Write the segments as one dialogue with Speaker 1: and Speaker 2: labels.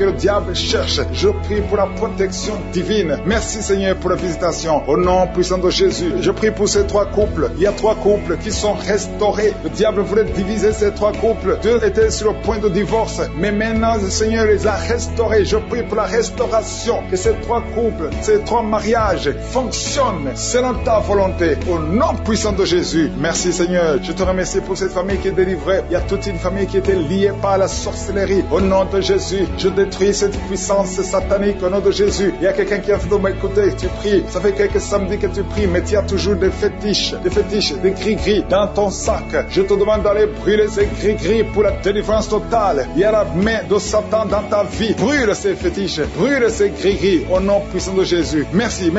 Speaker 1: que le diable cherche. Je prie pour la protection divine. Merci Seigneur pour la visitation. Au nom puissant de Jésus, je prie pour ces 3 couples. Il y a 3 couples qui sont restaurés. Le diable voulait diviser ces 3 couples. 2 étaient sur le point de divorce. Mais maintenant, le Seigneur les a restaurés. Je prie pour la restauration. Que ces 3 couples, ces 3 mariages fonctionnent selon ta volonté. Au nom puissant de Jésus. Merci Seigneur. Je te remercie pour cette famille qui est délivrée. Il y a toute une famille qui était liée par la sorcellerie. Au nom de Jésus, je détruis cette puissance satanique. Au nom de Jésus, il y a quelqu'un qui a fait de m'écouter. Tu pries. Ça fait quelques samedis que tu pries, mais tu as toujours des fétiches, des gris-gris dans ton sac. Je te demande d'aller brûler ces gris-gris pour la délivrance totale. Il y a la main de Satan dans ta vie. Brûle ces fétiches, brûle ces gris-gris au nom puissant de Jésus. Merci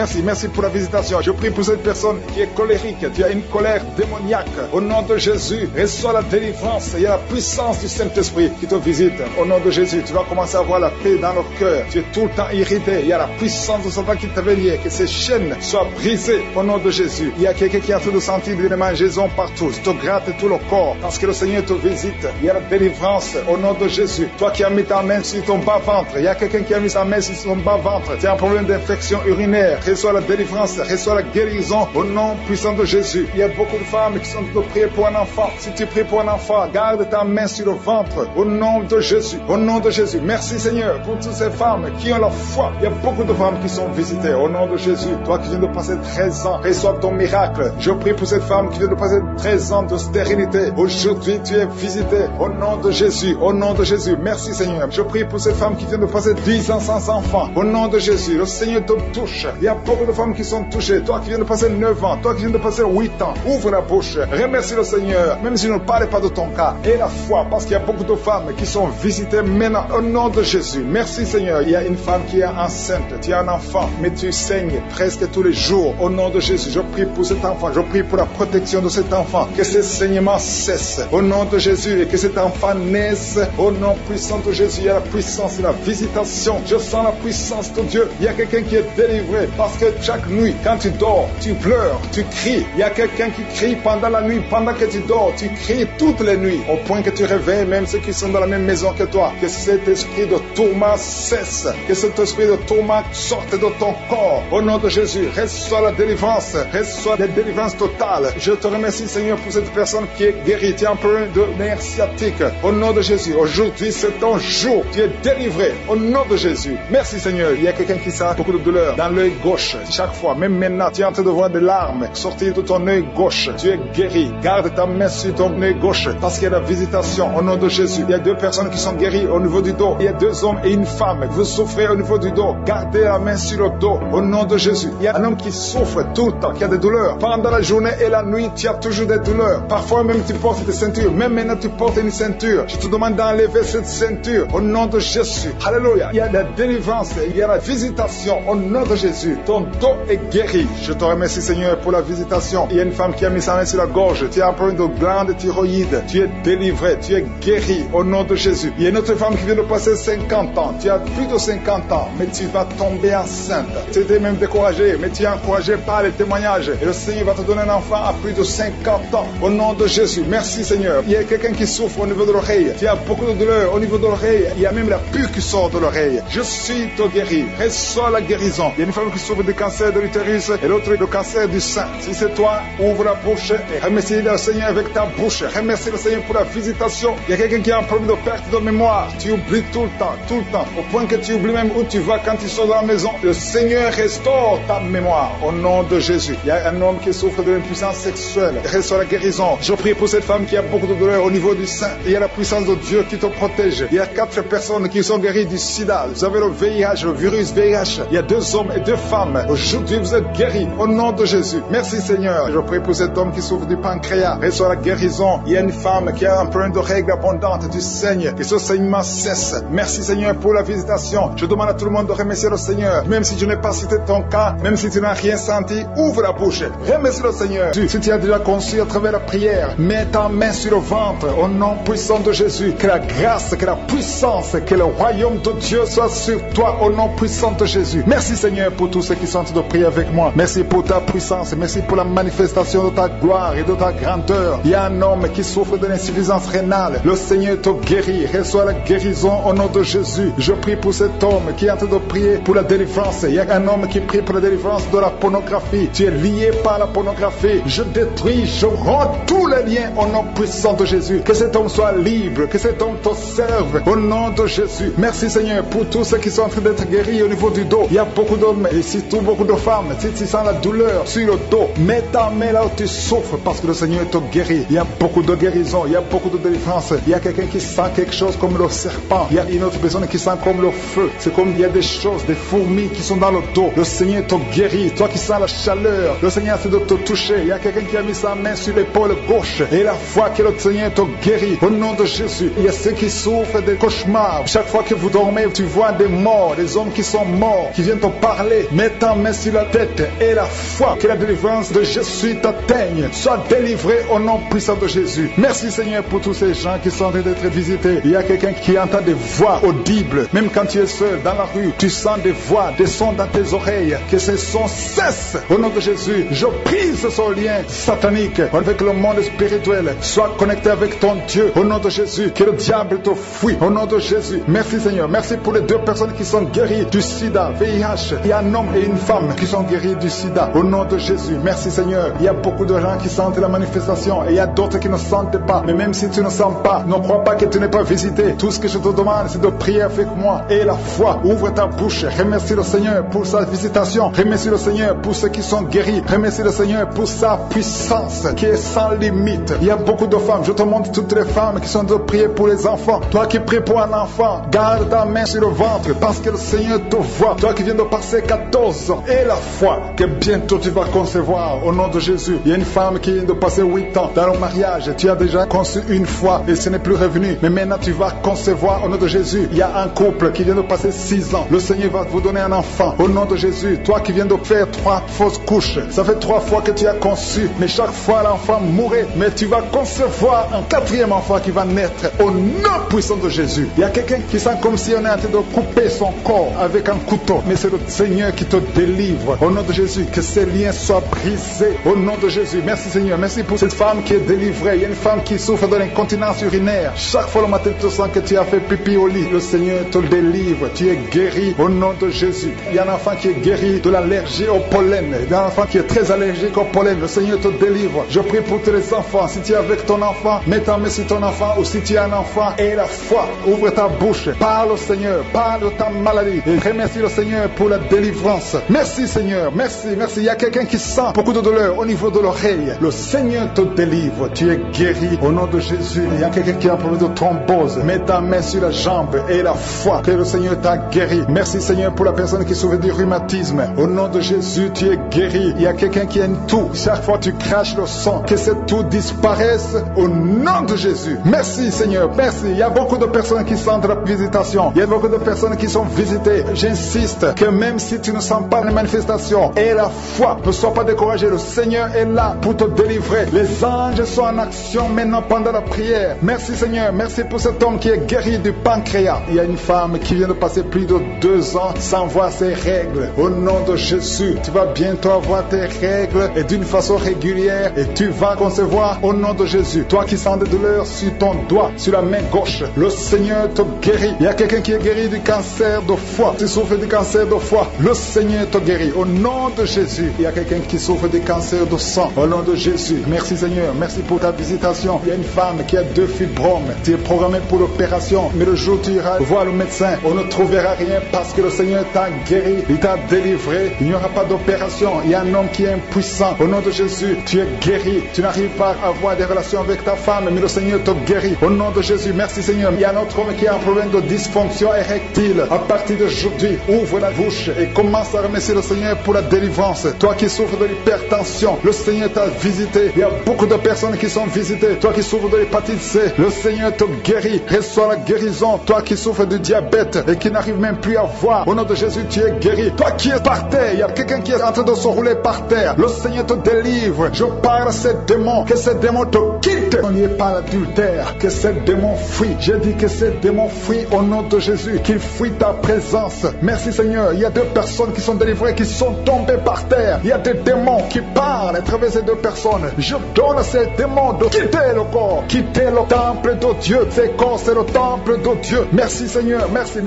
Speaker 1: pour la visitation. Je prie pour cette personne qui est colérique. Tu as une colère démoniaque. Au nom de Jésus, reçois la délivrance. Il y a la puissance du Saint-Esprit qui te visite. Au nom de Jésus, tu vas commencer à avoir la paix dans le cœur. Tu es tout le temps irrité. Il y a la puissance de Satan qui t'avait lié. Que ces chaînes soient brisées au nom de Jésus. Il y a quelqu'un qui a fait de sentir des démangeaisons partout. Tu te grattes tout le corps parce que le Seigneur te visite. Il y a la délivrance au nom de Jésus. Toi qui as mis ta main sur ton bas-ventre, il y a quelqu'un qui a mis sa main sur son bas-ventre. Tu as un problème d'infection urinaire. Reçois la délivrance, reçois la guérison au nom puissant de Jésus. Il y a beaucoup de femmes qui sont de prier pour un enfant. Si tu pries pour un enfant, garde ta main sur le ventre au nom de Jésus. Au nom de Jésus. Merci Seigneur pour toutes ces femmes qui ont la foi. Il y a beaucoup de femmes qui sont visitées au nom de Jésus. Toi qui viens de passer 13 ans, reçois ton miracle. Je prie pour cette femme qui vient de passer 13 ans de stérilité. Aujourd'hui, tu es visité au nom de Jésus. Au nom de Jésus. Merci Seigneur. Je prie pour cette femme qui vient de passer 10 ans sans enfant. Au nom de Jésus. Le Seigneur te touche. Il y a beaucoup de femmes qui sont touchées. Toi qui viens de passer 9 ans. Toi qui viens de passer 8 ans. Ouvre la bouche. Remercie le Seigneur. Même si je ne parle pas de ton cas. Et la foi. Parce qu'il y a beaucoup de femmes qui sont visitées maintenant. Au nom de Jésus. Merci Seigneur. Il y a une femme qui est enceinte. Tu as un enfant. Mais tu saignes presque tous les jours. Au nom de Jésus. Je prie pour cet enfant. Je prie pour la protection de cet enfant. Que ce saignement cesse. Au nom de Jésus. Et que cet enfant naisse. Au nom puissant de Jésus. Il y a la puissance de la visitation. Je sens la puissance de Dieu. Il y a quelqu'un qui est délivré. Parce que chaque nuit, quand tu dors, tu pleures, tu cries. Il y a quelqu'un qui crie pendant la nuit. Pendant que tu dors, tu cries toutes les nuits. Au point que tu réveilles même ceux qui sont dans la même maison que toi. Que cet esprit de tourment cesse. Que cet esprit de tourment sorte de ton corps. Au nom de Jésus, reçois la délivrance. Reçois la délivrance totale. Je te remercie Seigneur pour cette personne qui est guérie. Tu as un problème de nerf sciatique. Au nom de Jésus, aujourd'hui c'est ton jour. Tu es délivré. Au nom de Jésus. Merci Seigneur. Il y a quelqu'un qui sent beaucoup de douleur dans l'œil gauche. Chaque fois, même maintenant, tu es en train de voir des larmes sortir de ton œil gauche. Tu es guéri. Garde ta main sur ton œil gauche parce qu'il y a la visitation au nom de Jésus. Il y a 2 personnes qui sont guéries au niveau du dos. Il y a 2 hommes et une femme. Vous souffrez au niveau du dos. Gardez la main sur le dos au nom de Jésus. Il y a un homme qui souffre tout le temps, qui a des douleurs. Pendant la journée et la nuit, tu as toujours des douleurs. Parfois même tu portes des ceintures. Même maintenant tu portes une ceinture. Je te demande d'enlever cette ceinture au nom de Jésus. Alléluia. Il y a la délivrance. Il y a la visitation au nom de Jésus. Ton dos est guéri. Je te remercie Seigneur pour la visitation. Il y a une femme qui a mis sa main sur la gorge. Tu as un problème de glande thyroïde. Tu es délivré. Tu es guéri au nom de Jésus. Il y a une autre femme qui vient de passer 50 ans. Tu as plus de 50 ans, mais tu vas tomber enceinte. Tu étais même découragé, mais tu es encouragé par les témoignages. Et le Seigneur va te donner un enfant à plus de 50 ans. Au nom de Jésus. Merci Seigneur. Il y a quelqu'un qui souffre au niveau de l'oreille. Tu as beaucoup de douleur au niveau de l'oreille. Il y a même la pus qui sort de l'oreille. Je suis te guéri. Reçois la guérison. Il y a une femme qui souffre du cancer de l'utérus et l'autre du cancer du sein. Si c'est toi, ouvre la bouche et remercie le Seigneur avec ta bouche. Remercie le Seigneur pour la visitation. Il y a quelqu'un qui a un problème de perte de mémoire. Tu oublies tout le temps. Au point que tu oublies même où tu vas quand tu sors de la maison. Le Seigneur restaure ta mémoire au nom de Jésus. Il y a un homme qui souffre de l'impuissance sexuelle. Reçois la guérison. Je prie pour cette femme qui a beaucoup de douleur au niveau du sein. Il y a la puissance de Dieu qui te protège. Il y a 4 personnes qui sont guéries du sida. Vous avez le VIH, le virus VIH. Il y a 2 hommes et 2 femmes. Aujourd'hui, vous êtes guéris au nom de Jésus. Merci Seigneur. Je prie pour cet homme qui souffre du pancréas. Reçois la guérison. Il y a une femme qui a un problème de règles abondantes. Tu saignes. Que ce saignement cesse. Merci Seigneur pour la visitation. Je demande à tout le monde de remercier le Seigneur. Même si je n'ai pas cité ton cas, même si tu n'as rien senti, ouvre la bouche. Remercie le Seigneur. Si tu as déjà conçu à travers la prière, mets ta main sur le ventre au nom puissant de Jésus. Que la grâce, que la puissance, que le royaume de Dieu soit sur toi au nom puissant de Jésus. Merci Seigneur pour tous ceux qui sont en train de prier avec moi. Merci pour ta puissance. Merci pour la manifestation de ta gloire et de ta grandeur. Il y a un homme qui souffre de l'insuffisance rénale. Le Seigneur te guérit. Reçois la guérison au nom de Jésus, je prie pour cet homme qui est en train de prier pour la délivrance. Il y a un homme qui prie pour la délivrance de la pornographie. Tu es lié par la pornographie. Je détruis, je rends tous les liens au nom puissant de Jésus. Que cet homme soit libre, que cet homme te serve au nom de Jésus. Merci Seigneur pour tous ceux qui sont en train d'être guéris au niveau du dos. Il y a beaucoup d'hommes et surtout beaucoup de femmes. Si tu sens la douleur sur le dos, mets ta main là où tu souffres parce que le Seigneur te guérit. Il y a beaucoup de guérison, il y a beaucoup de délivrance. Il y a quelqu'un qui sent quelque chose comme le serpent. Il y a une autre personne qui sent comme le feu. C'est comme il y a des choses, des fourmis qui sont dans le dos. Le Seigneur te guérit. Toi qui sens la chaleur, le Seigneur essaie de te toucher. Il y a quelqu'un qui a mis sa main sur l'épaule gauche et la foi que le Seigneur te guérit au nom de Jésus. Il y a ceux qui souffrent des cauchemars. Chaque fois que vous dormez, tu vois des morts, des hommes qui sont morts, qui viennent te parler. Mets ta main sur la tête et la foi que la délivrance de Jésus t'atteigne. Sois délivré au nom puissant de Jésus. Merci Seigneur pour tous ces gens qui sont en train d'être visités. Il y a quelqu'un qui entend des voix audibles. Même quand tu es seul dans la rue, tu sens des voix, des sons dans tes oreilles. Que ces sons cessent au nom de Jésus. Je brise ce lien satanique avec le monde spirituel. Sois connecté avec ton Dieu au nom de Jésus. Que le diable te fuit au nom de Jésus. Merci Seigneur. Merci pour les deux personnes qui sont guéries du sida, VIH. Il y a un homme et une femme qui sont guéris du sida au nom de Jésus. Merci Seigneur. Il y a beaucoup de gens qui sentent la manifestation et il y a d'autres qui ne sentent pas. Mais même si tu ne sens pas, ne crois pas que tu n'es pas visité. Tout ce que je te demande, c'est de prier avec moi. Et la foi, ouvre ta bouche. Remercie le Seigneur pour sa visitation. Remercie le Seigneur pour ceux qui sont guéris. Remercie le Seigneur pour sa puissance qui est sans limite. Il y a beaucoup de femmes. Je te montre toutes les femmes qui sont de prier pour les enfants. Toi qui pries pour un enfant, garde ta main sur le ventre parce que le Seigneur te voit. Toi qui viens de passer 14 ans et la foi que bientôt tu vas concevoir au nom de Jésus. Il y a une femme qui vient de passer 8 ans dans le mariage. Tu as déjà conçu une fois et ce n'est plus revenu. Mais maintenant tu vas concevoir au nom de Jésus. Il y a un couple qui vient de passer 6 ans. Le Seigneur va vous donner un enfant au nom de Jésus. Toi qui viens de faire 3 fausses couches. Ça fait 3 fois que tu as conçu. Mais chaque fois l'enfant mourait. Mais tu vas concevoir un 4e enfant qui va naître au nom puissant de Jésus. Il y a quelqu'un qui sent comme si on est en train de couper son corps avec un couteau. Mais c'est le Seigneur qui te délivre au nom de Jésus. Que ces liens soient brisés au nom de Jésus. Merci Seigneur. Merci pour cette femme qui est délivrée. Il y a une femme qui souffre de l'incontinence urinaire. Chaque fois le matin tu sens que tu as fait pipi au lit. Le Seigneur te délivre. Tu es guéri au nom de Jésus. Il y a un enfant qui est guéri de l'allergie au pollen. Il y a un enfant qui est très allergique au pollen. Le Seigneur te délivre. Je prie pour tous les enfants. Si tu es avec ton enfant, mets ta main sur ton enfant. Ou si tu es un enfant et la foi, ouvre ta bouche. Parle au Seigneur. Parle de ta maladie. Et remercie le Seigneur pour la délivrance. Merci Seigneur. Merci. Il y a quelqu'un qui sent beaucoup de douleur au niveau de l'oreille. Le Seigneur te délivre. Tu es guéri au nom de Jésus. Il y a quelqu'un qui a un problème de thrombose. Mets ta main sur la jambe et la foi que le Seigneur t'a guéri. Merci Seigneur pour la personne qui souffre du rhumatisme. Au nom de Jésus, tu es guéri. Il y a quelqu'un qui a une toux. Chaque fois tu craches le sang, que cette toux disparaisse au nom de Jésus. Merci Seigneur. Merci. Il y a beaucoup de personnes qui sentent la visitation. Il y a beaucoup de personnes qui sont visitées. J'insiste que même si tu ne sens pas les manifestations et la foi, ne sois pas découragé. Le Seigneur est là pour te délivrer. Les anges sont en action maintenant pendant la prière. Merci Seigneur. Merci pour cet homme qui est guéri du pancréas. Il y a une femme qui vient de passer plus de 2 ans sans voir ses règles. Au nom de Jésus, tu vas bientôt avoir tes règles et d'une façon régulière et tu vas concevoir au nom de Jésus. Toi qui sens des douleurs sur ton doigt, sur la main gauche, le Seigneur te guérit. Il y a quelqu'un qui est guéri du cancer de foie. Tu souffres du cancer de foie, le Seigneur te guérit. Au nom de Jésus. Il y a quelqu'un qui souffre du cancer de sang. Au nom de Jésus. Merci Seigneur. Merci pour ta visitation. Il y a une femme qui a 2 fibromes. Tu es programmé pour l'opération. Mais le jour où tu iras voir le médecin, on ne trouvera rien parce que le Seigneur t'a guéri. Il t'a délivré. Il n'y aura pas d'opération. Il y a un homme qui est impuissant. Au nom de Jésus, tu es guéri. Tu n'arrives pas à avoir des relations avec ta femme, mais le Seigneur te guérit. Au nom de Jésus. Merci Seigneur. Il y a un autre homme qui a un problème de dysfonction érectile. À partir d'aujourd'hui, ouvre la bouche et commence à remercier le Seigneur pour la délivrance. Toi qui souffres de l'hypertension, le Seigneur t'a visité. Il y a beaucoup de personnes qui sont visitées. Toi qui souffres de l'hépatite C, le Seigneur te guérit. Reçois la guérison. Toi qui souffres du diabète et qui n'arrive même plus à voir, au nom de Jésus, tu es guéri. Toi qui es par terre, il y a quelqu'un qui est en train de se rouler par terre. Le Seigneur te délivre. Je parle à ces démons, que ces démons te quittent. On n'y est pas l'adultère, que ces démons fuient. J'ai dit que ces démons fuient au nom de Jésus, qu'ils fuient ta présence. Merci Seigneur. Il y a 2 personnes qui sont délivrées, qui sont tombées par terre. Il y a des démons qui parlent à travers ces 2 personnes. Je donne à ces démons de quitter le corps, quitter le temple de Dieu. Ces corps, c'est le temple de Dieu. Merci Seigneur, merci.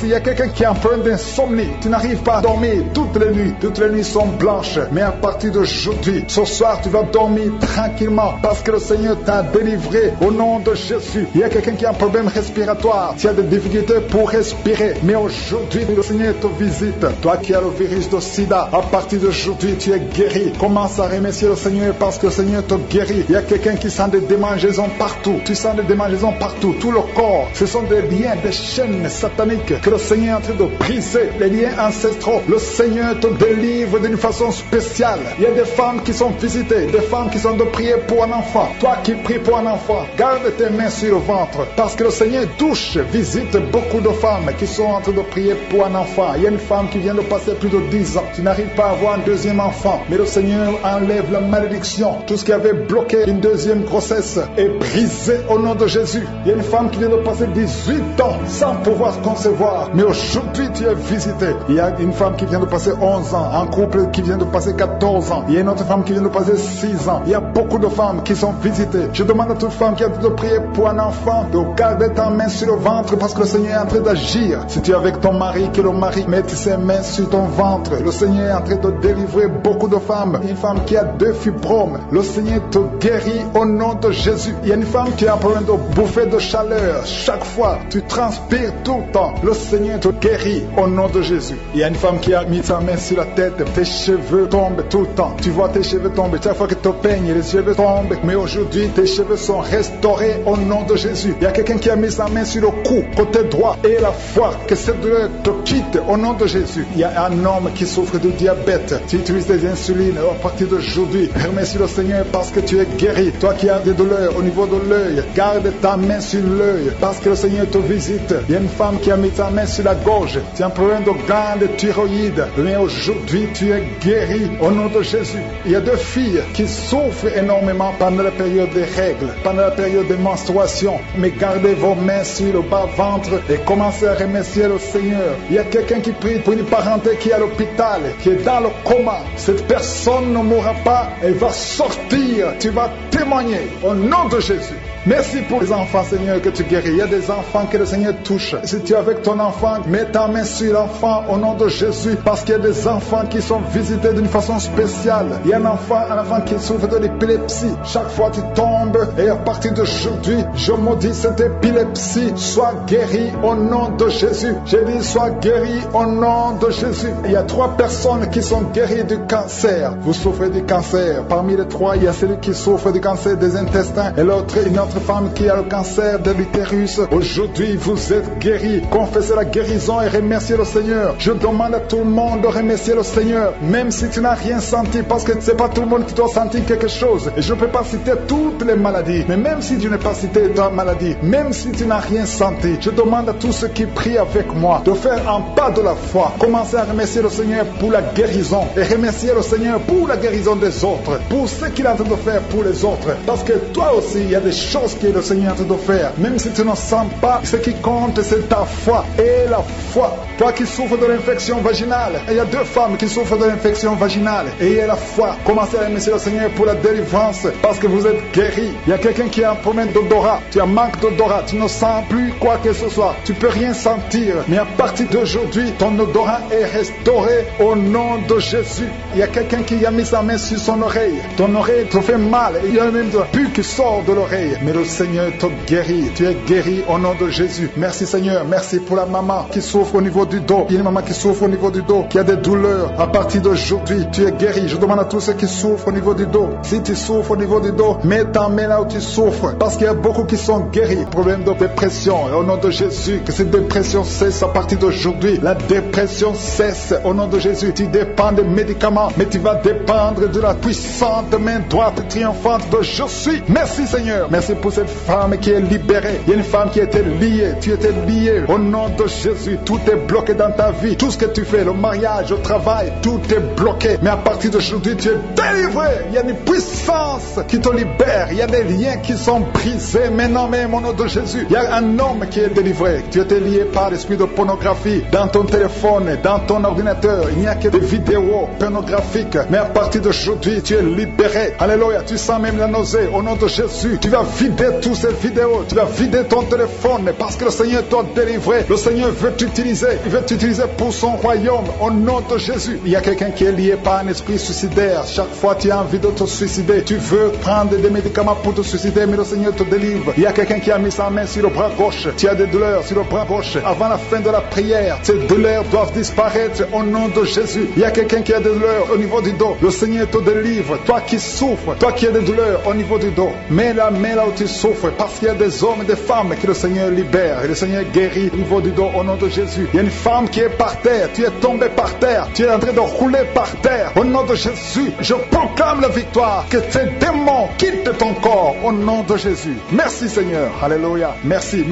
Speaker 1: Il y a quelqu'un qui a un problème d'insomnie. Tu n'arrives pas à dormir toutes les nuits. Toutes les nuits sont blanches. Mais à partir d'aujourd'hui, ce soir, tu vas dormir tranquillement parce que le Seigneur t'a délivré au nom de Jésus. Il y a quelqu'un qui a un problème respiratoire. Tu as des difficultés pour respirer. Mais aujourd'hui, le Seigneur te visite. Toi qui as le virus de sida, à partir d'aujourd'hui, tu es guéri. Commence à remercier le Seigneur parce que le Seigneur te guérit. Il y a quelqu'un qui sent des démangeaisons partout. Tu sens des démangeaisons partout. Tout le corps. Ce sont des liens, des chaînes sataniques que le Seigneur est en train de briser. Les liens ancestraux. Le Seigneur te délivre d'une façon spéciale. Il y a des femmes qui sont visitées. Des femmes qui sont de prier pour un enfant. Toi qui pries pour un enfant, garde tes mains sur le ventre. Parce que le Seigneur touche, visite beaucoup de femmes qui sont en train de prier pour un enfant. Il y a une femme qui vient de passer plus de 10 ans. Tu n'arrives pas à avoir un deuxième enfant. Mais le Seigneur enlève la malédiction. Tout ce qui avait bloqué une deuxième grossesse est brisé au nom de Jésus. Il y a une femme qui vient de passer 18 ans sans pouvoir concevoir. Mais aujourd'hui, tu es visité. Il y a une femme qui vient de passer 11 ans. Un couple qui vient de passer 14 ans. Il y a une autre femme qui vient de passer 6 ans. Il y a beaucoup de femmes qui sont visitées. Je demande à toute femme qui a de prier pour un enfant de garder ta main sur le ventre parce que le Seigneur est en train d'agir. Si tu es avec ton mari, que le mari mette ses mains sur ton ventre. Le Seigneur est en train de délivrer beaucoup de femmes. Une femme qui a 2 fibromes. Le Seigneur te guérit au nom de Jésus. Il y a une femme qui a un problème de bouffée de chaleur. Chaque fois, tu transpires tout le temps. Le Seigneur te guérit au nom de Jésus. Il y a une femme qui a mis sa main sur la tête. Tes cheveux tombent tout le temps. Tu vois tes cheveux tomber. Chaque fois que tu te peignes, les cheveux tombent. Mais aujourd'hui, tes cheveux sont restaurés au nom de Jésus. Il y a quelqu'un qui a mis sa main sur le cou, côté droit, et la foi. Que cette douleur te quitte au nom de Jésus. Il y a un homme qui souffre de diabète. Tu utilises des insulines. À partir d'aujourd'hui, remercie le Seigneur parce que tu es guéri. Toi qui as des douleurs au niveau de l'œil, garde ta main sur l'œil parce que le Seigneur te visite. Il y a une femme qui a mis sa main sur la gorge. Tu as un problème de glande thyroïde. Mais aujourd'hui, tu es guéri au nom de Jésus. Il y a 2 filles qui souffrent énormément pendant la période des règles, pendant la période des menstruations. Mais gardez vos mains sur le bas-ventre et commencez à remercier le Seigneur. Il y a quelqu'un qui prie pour une parenté qui est à l'hôpital, qui est dans le coma. Cette personne ne mourra pas, elle va sortir. Tu vas témoigner au nom de Jésus. Merci pour les enfants, Seigneur, que tu guéris. Il y a des enfants que le Seigneur touche. Si tu es avec ton enfant, mets ta main sur l'enfant au nom de Jésus, parce qu'il y a des enfants qui sont visités d'une façon spéciale. Il y a un enfant qui souffre de l'épilepsie. Chaque fois tu tombes, et à partir d'aujourd'hui, je maudis cette épilepsie. Sois guéri au nom de Jésus. J'ai dit, sois guéri au nom de Jésus. Il y a 3 personnes qui sont guéries du cancer. Vous souffrez du cancer. Parmi les 3, il y a celui qui souffre du cancer des intestins, et l'autre, une autre femme qui a le cancer de l'utérus. Aujourd'hui, vous êtes guéris. Confessez la guérison et remerciez le Seigneur. Je demande à tout le monde de remercier le Seigneur, même si tu n'as rien senti, parce que c'est pas tout le monde qui doit sentir quelque chose. Et je ne peux pas citer toutes les maladies, mais même si tu n'as pas cité ta maladie, même si tu n'as rien senti, je demande à tous ceux qui prient avec moi de faire un pas de la foi. Commencez à remercier le Seigneur pour la guérison et remercier le Seigneur pour la guérison des autres, pour ce qu'il est en train de faire pour les autres. Parce que toi aussi, il y a des choses que le Seigneur est en train de faire. Même si tu ne sens pas, ce qui compte, c'est ta foi. Et la foi. Toi qui souffres de l'infection vaginale, il y a 2 femmes qui souffrent de l'infection vaginale. Et il y a la foi. Commencez à remercier le Seigneur pour la délivrance, parce que vous êtes guéris. Il y a quelqu'un qui a un problème d'odorat. Tu as un manque d'odorat. Tu ne sens plus quoi que ce soit. Tu peux rien sentir. Mais à partir d'aujourd'hui, ton odorat est restauré au nom de Jésus. Il y a quelqu'un qui a mis sa main sur son oreille. Ton oreille te fait mal. Il y a même de la pus qui sort de l'oreille. Mais le Seigneur te guérit. Tu es guéri au nom de Jésus. Merci Seigneur. Merci pour la maman qui souffre au niveau du dos. Il y a une maman qui souffre au niveau du dos, qui a des douleurs. À partir d'aujourd'hui, tu es guéri. Je demande à tous ceux qui souffrent au niveau du dos. Si tu souffres au niveau du dos, mets ta main là où tu souffres. Parce qu'il y a beaucoup qui sont guéris. Problème de dépression. Et au nom de Jésus, que cette dépression cesse à partir d'aujourd'hui. La dépression cesse au nom de Jésus. Tu dépends des médicaments, mais tu vas dépendre de la puissante main droite triomphante de Je suis. Merci Seigneur. Merci pour cette femme qui est libérée. Il y a une femme qui était liée. Tu étais lié. Au nom de Jésus, tout est bloqué dans ta vie. Tout ce que tu fais, le mariage, le travail, tout est bloqué. Mais à partir d'aujourd'hui, tu es délivré. Il y a une puissance qui te libère. Il y a des liens qui sont brisés. Maintenant même, au nom de Jésus, il y a un homme qui est délivré. Tu étais lié par l'esprit de pornographie dans ton téléphone, dans ton ordinateur. Il n'y a que des vidéos pornographiques. Mais à partir d'aujourd'hui, tu es libéré. Alléluia. Tu sens même la nausée. Au nom de Jésus, tu vas vivre vider toutes ces vidéos, tu vas vider ton téléphone parce que le Seigneur t'a délivré. Le Seigneur veut t'utiliser, il veut t'utiliser pour son royaume au nom de Jésus. Il y a quelqu'un qui est lié par un esprit suicidaire. Chaque fois tu as envie de te suicider, tu veux prendre des médicaments pour te suicider, mais le Seigneur te délivre. Il y a quelqu'un qui a mis sa main sur le bras gauche, tu as des douleurs sur le bras gauche. Avant la fin de la prière, ces douleurs doivent disparaître au nom de Jésus. Il y a quelqu'un qui a des douleurs au niveau du dos, le Seigneur te délivre. Toi qui souffres, toi qui as des douleurs au niveau du dos, mets la main là où tu souffres, parce qu'il y a des hommes et des femmes que le Seigneur libère et le Seigneur guérit au niveau du dos au nom de Jésus. Il y a une femme qui est par terre, tu es tombé par terre, tu es en train de rouler par terre au nom de Jésus. Je proclame la victoire, que ces démons quittent ton corps au nom de Jésus. Merci Seigneur, alléluia. Merci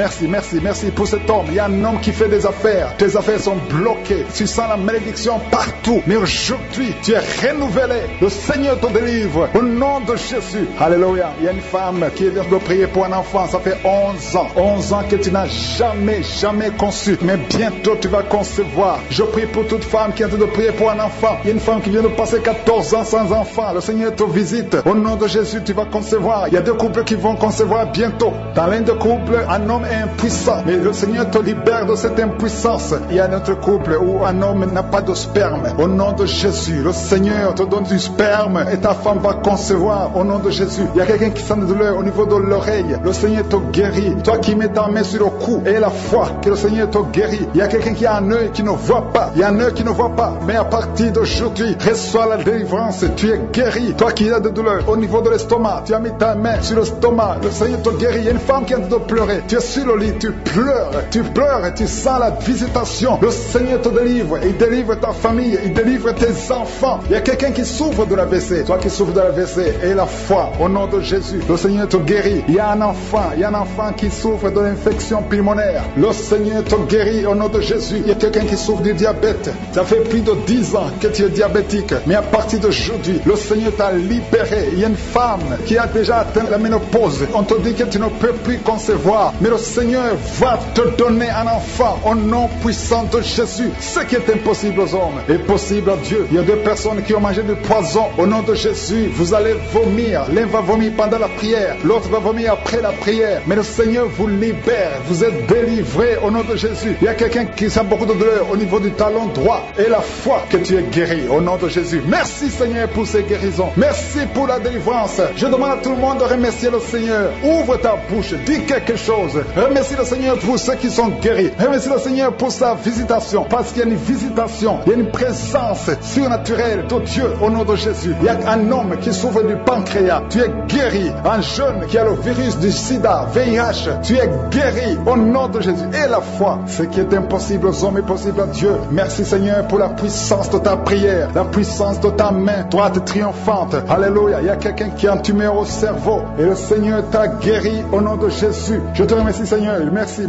Speaker 1: pour cet homme. Il y a un homme qui fait des affaires, tes affaires sont bloquées, tu sens la malédiction partout, mais aujourd'hui tu es renouvelé. Le Seigneur te délivre au nom de Jésus, alléluia. Il y a une femme qui vient de prier pour un enfant, ça fait 11 ans que tu n'as jamais conçu, mais bientôt tu vas concevoir. Je prie pour toute femme qui est en train de prier pour un enfant. Il y a une femme qui vient de passer 14 ans sans enfant, le Seigneur te visite, au nom de Jésus tu vas concevoir. Il y a deux couples qui vont concevoir bientôt. Dans l'un des couples, un homme est impuissant, mais le Seigneur te libère de cette impuissance. Il y a un autre couple où un homme n'a pas de sperme, au nom de Jésus le Seigneur te donne du sperme et ta femme va concevoir au nom de Jésus. Il y a quelqu'un qui sent de douleur au niveau de l'oreille, le Seigneur te guérit. Toi qui mets ta main sur le cou et la foi que le Seigneur te guérit. Il y a quelqu'un qui a un œil qui ne voit pas, il y a un œil qui ne voit pas, mais à partir d'aujourd'hui reçois la délivrance, tu es guéri. Toi qui as de douleur au niveau de l'estomac, tu as mis ta main sur l'estomac, le Seigneur te guérit. Il y a une femme qui a de pleurer, tu es sur le lit, tu pleures et tu sens la visitation. Le Seigneur te délivre, il délivre ta famille, il délivre tes enfants. Il y a quelqu'un qui souffre de l'AVC, toi qui souffres de l'AVC, et la foi au nom de Jésus, le Seigneur te guérit. Il y a un enfant qui souffre de l'infection pulmonaire, le Seigneur te guérit au nom de Jésus. Il y a quelqu'un qui souffre du diabète, ça fait plus de 10 ans que tu es diabétique, mais à partir d'aujourd'hui le Seigneur t'a libéré. Il y a une femme qui a déjà atteint la ménopause, on te dit que tu ne peux plus concevoir, mais le Seigneur va te donner un enfant au nom puissant de Jésus. Ce qui est impossible aux hommes est possible à Dieu. Il y a deux personnes qui ont mangé du poison, au nom de Jésus vous allez vomir. L'un va vomir pendant la prière, l'autre va vomir après la prière, mais le Seigneur vous libère, vous êtes délivré au nom de Jésus. Il y a quelqu'un qui sent beaucoup de douleur au niveau du talon droit, et la foi que tu es guéri au nom de Jésus. Merci Seigneur pour ces guérisons, merci pour la délivrance. Je demande à tout le monde de remercier le Seigneur. Ouvre ta bouche, dis quelque chose, remercie le Seigneur pour ceux qui sont guéris, remercie le Seigneur pour sa visitation, parce qu'il y a une visitation, il y a une présence surnaturelle de Dieu au nom de Jésus. Il y a un homme qui souffre du pancréas, tu es guéri. Un jeune qui a le virus du sida, VIH, tu es guéri au nom de Jésus. Et la foi, ce qui est impossible aux hommes est possible à Dieu. Merci Seigneur pour la puissance de ta prière, la puissance de ta main droite triomphante. Alléluia. Il y a quelqu'un qui a un tumeur au cerveau et le Seigneur t'a guéri au nom de Jésus. Je te remercie Seigneur.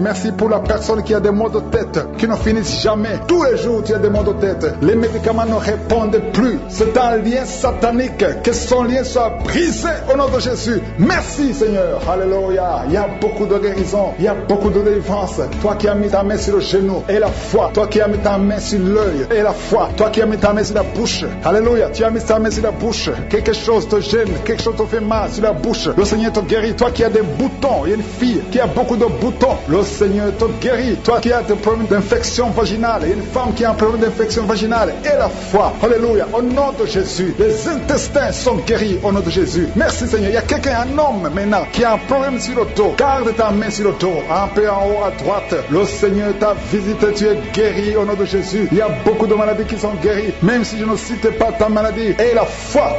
Speaker 1: Merci pour la personne qui a des maux de tête qui ne finissent jamais. Tous les jours tu as des maux de tête. Les médicaments ne répondent plus. C'est un lien satanique. Que son lien soit brisé au nom de Jésus. Merci Seigneur. Alléluia. Il y a beaucoup de guérison, il y a beaucoup de délivrance. Toi qui as mis ta main sur le genou et la foi, toi qui as mis ta main sur l'œil et la foi, toi qui as mis ta main sur la bouche. Alléluia. Tu as mis ta main sur la bouche. Quelque chose te gêne, quelque chose te fait mal sur la bouche. Le Seigneur te guérit. Toi qui as des boutons, il y a une fille qui a beaucoup de boutons. Le Seigneur te guérit. Toi qui as des problèmes d'infection vaginale, il y a une femme qui a un problème d'infection vaginale et la foi. Alléluia. Au nom de Jésus, les intestins sont guéris au nom de Jésus. Merci Seigneur. Il y a quelqu'un, un homme maintenant, qui a un problème sur le dos. Garde ta main sur le dos, un peu en haut à droite. Le Seigneur t'a visité, tu es guéri au nom de Jésus. Il y a beaucoup de maladies qui sont guéries, même si je ne cite pas ta maladie. Et la foi,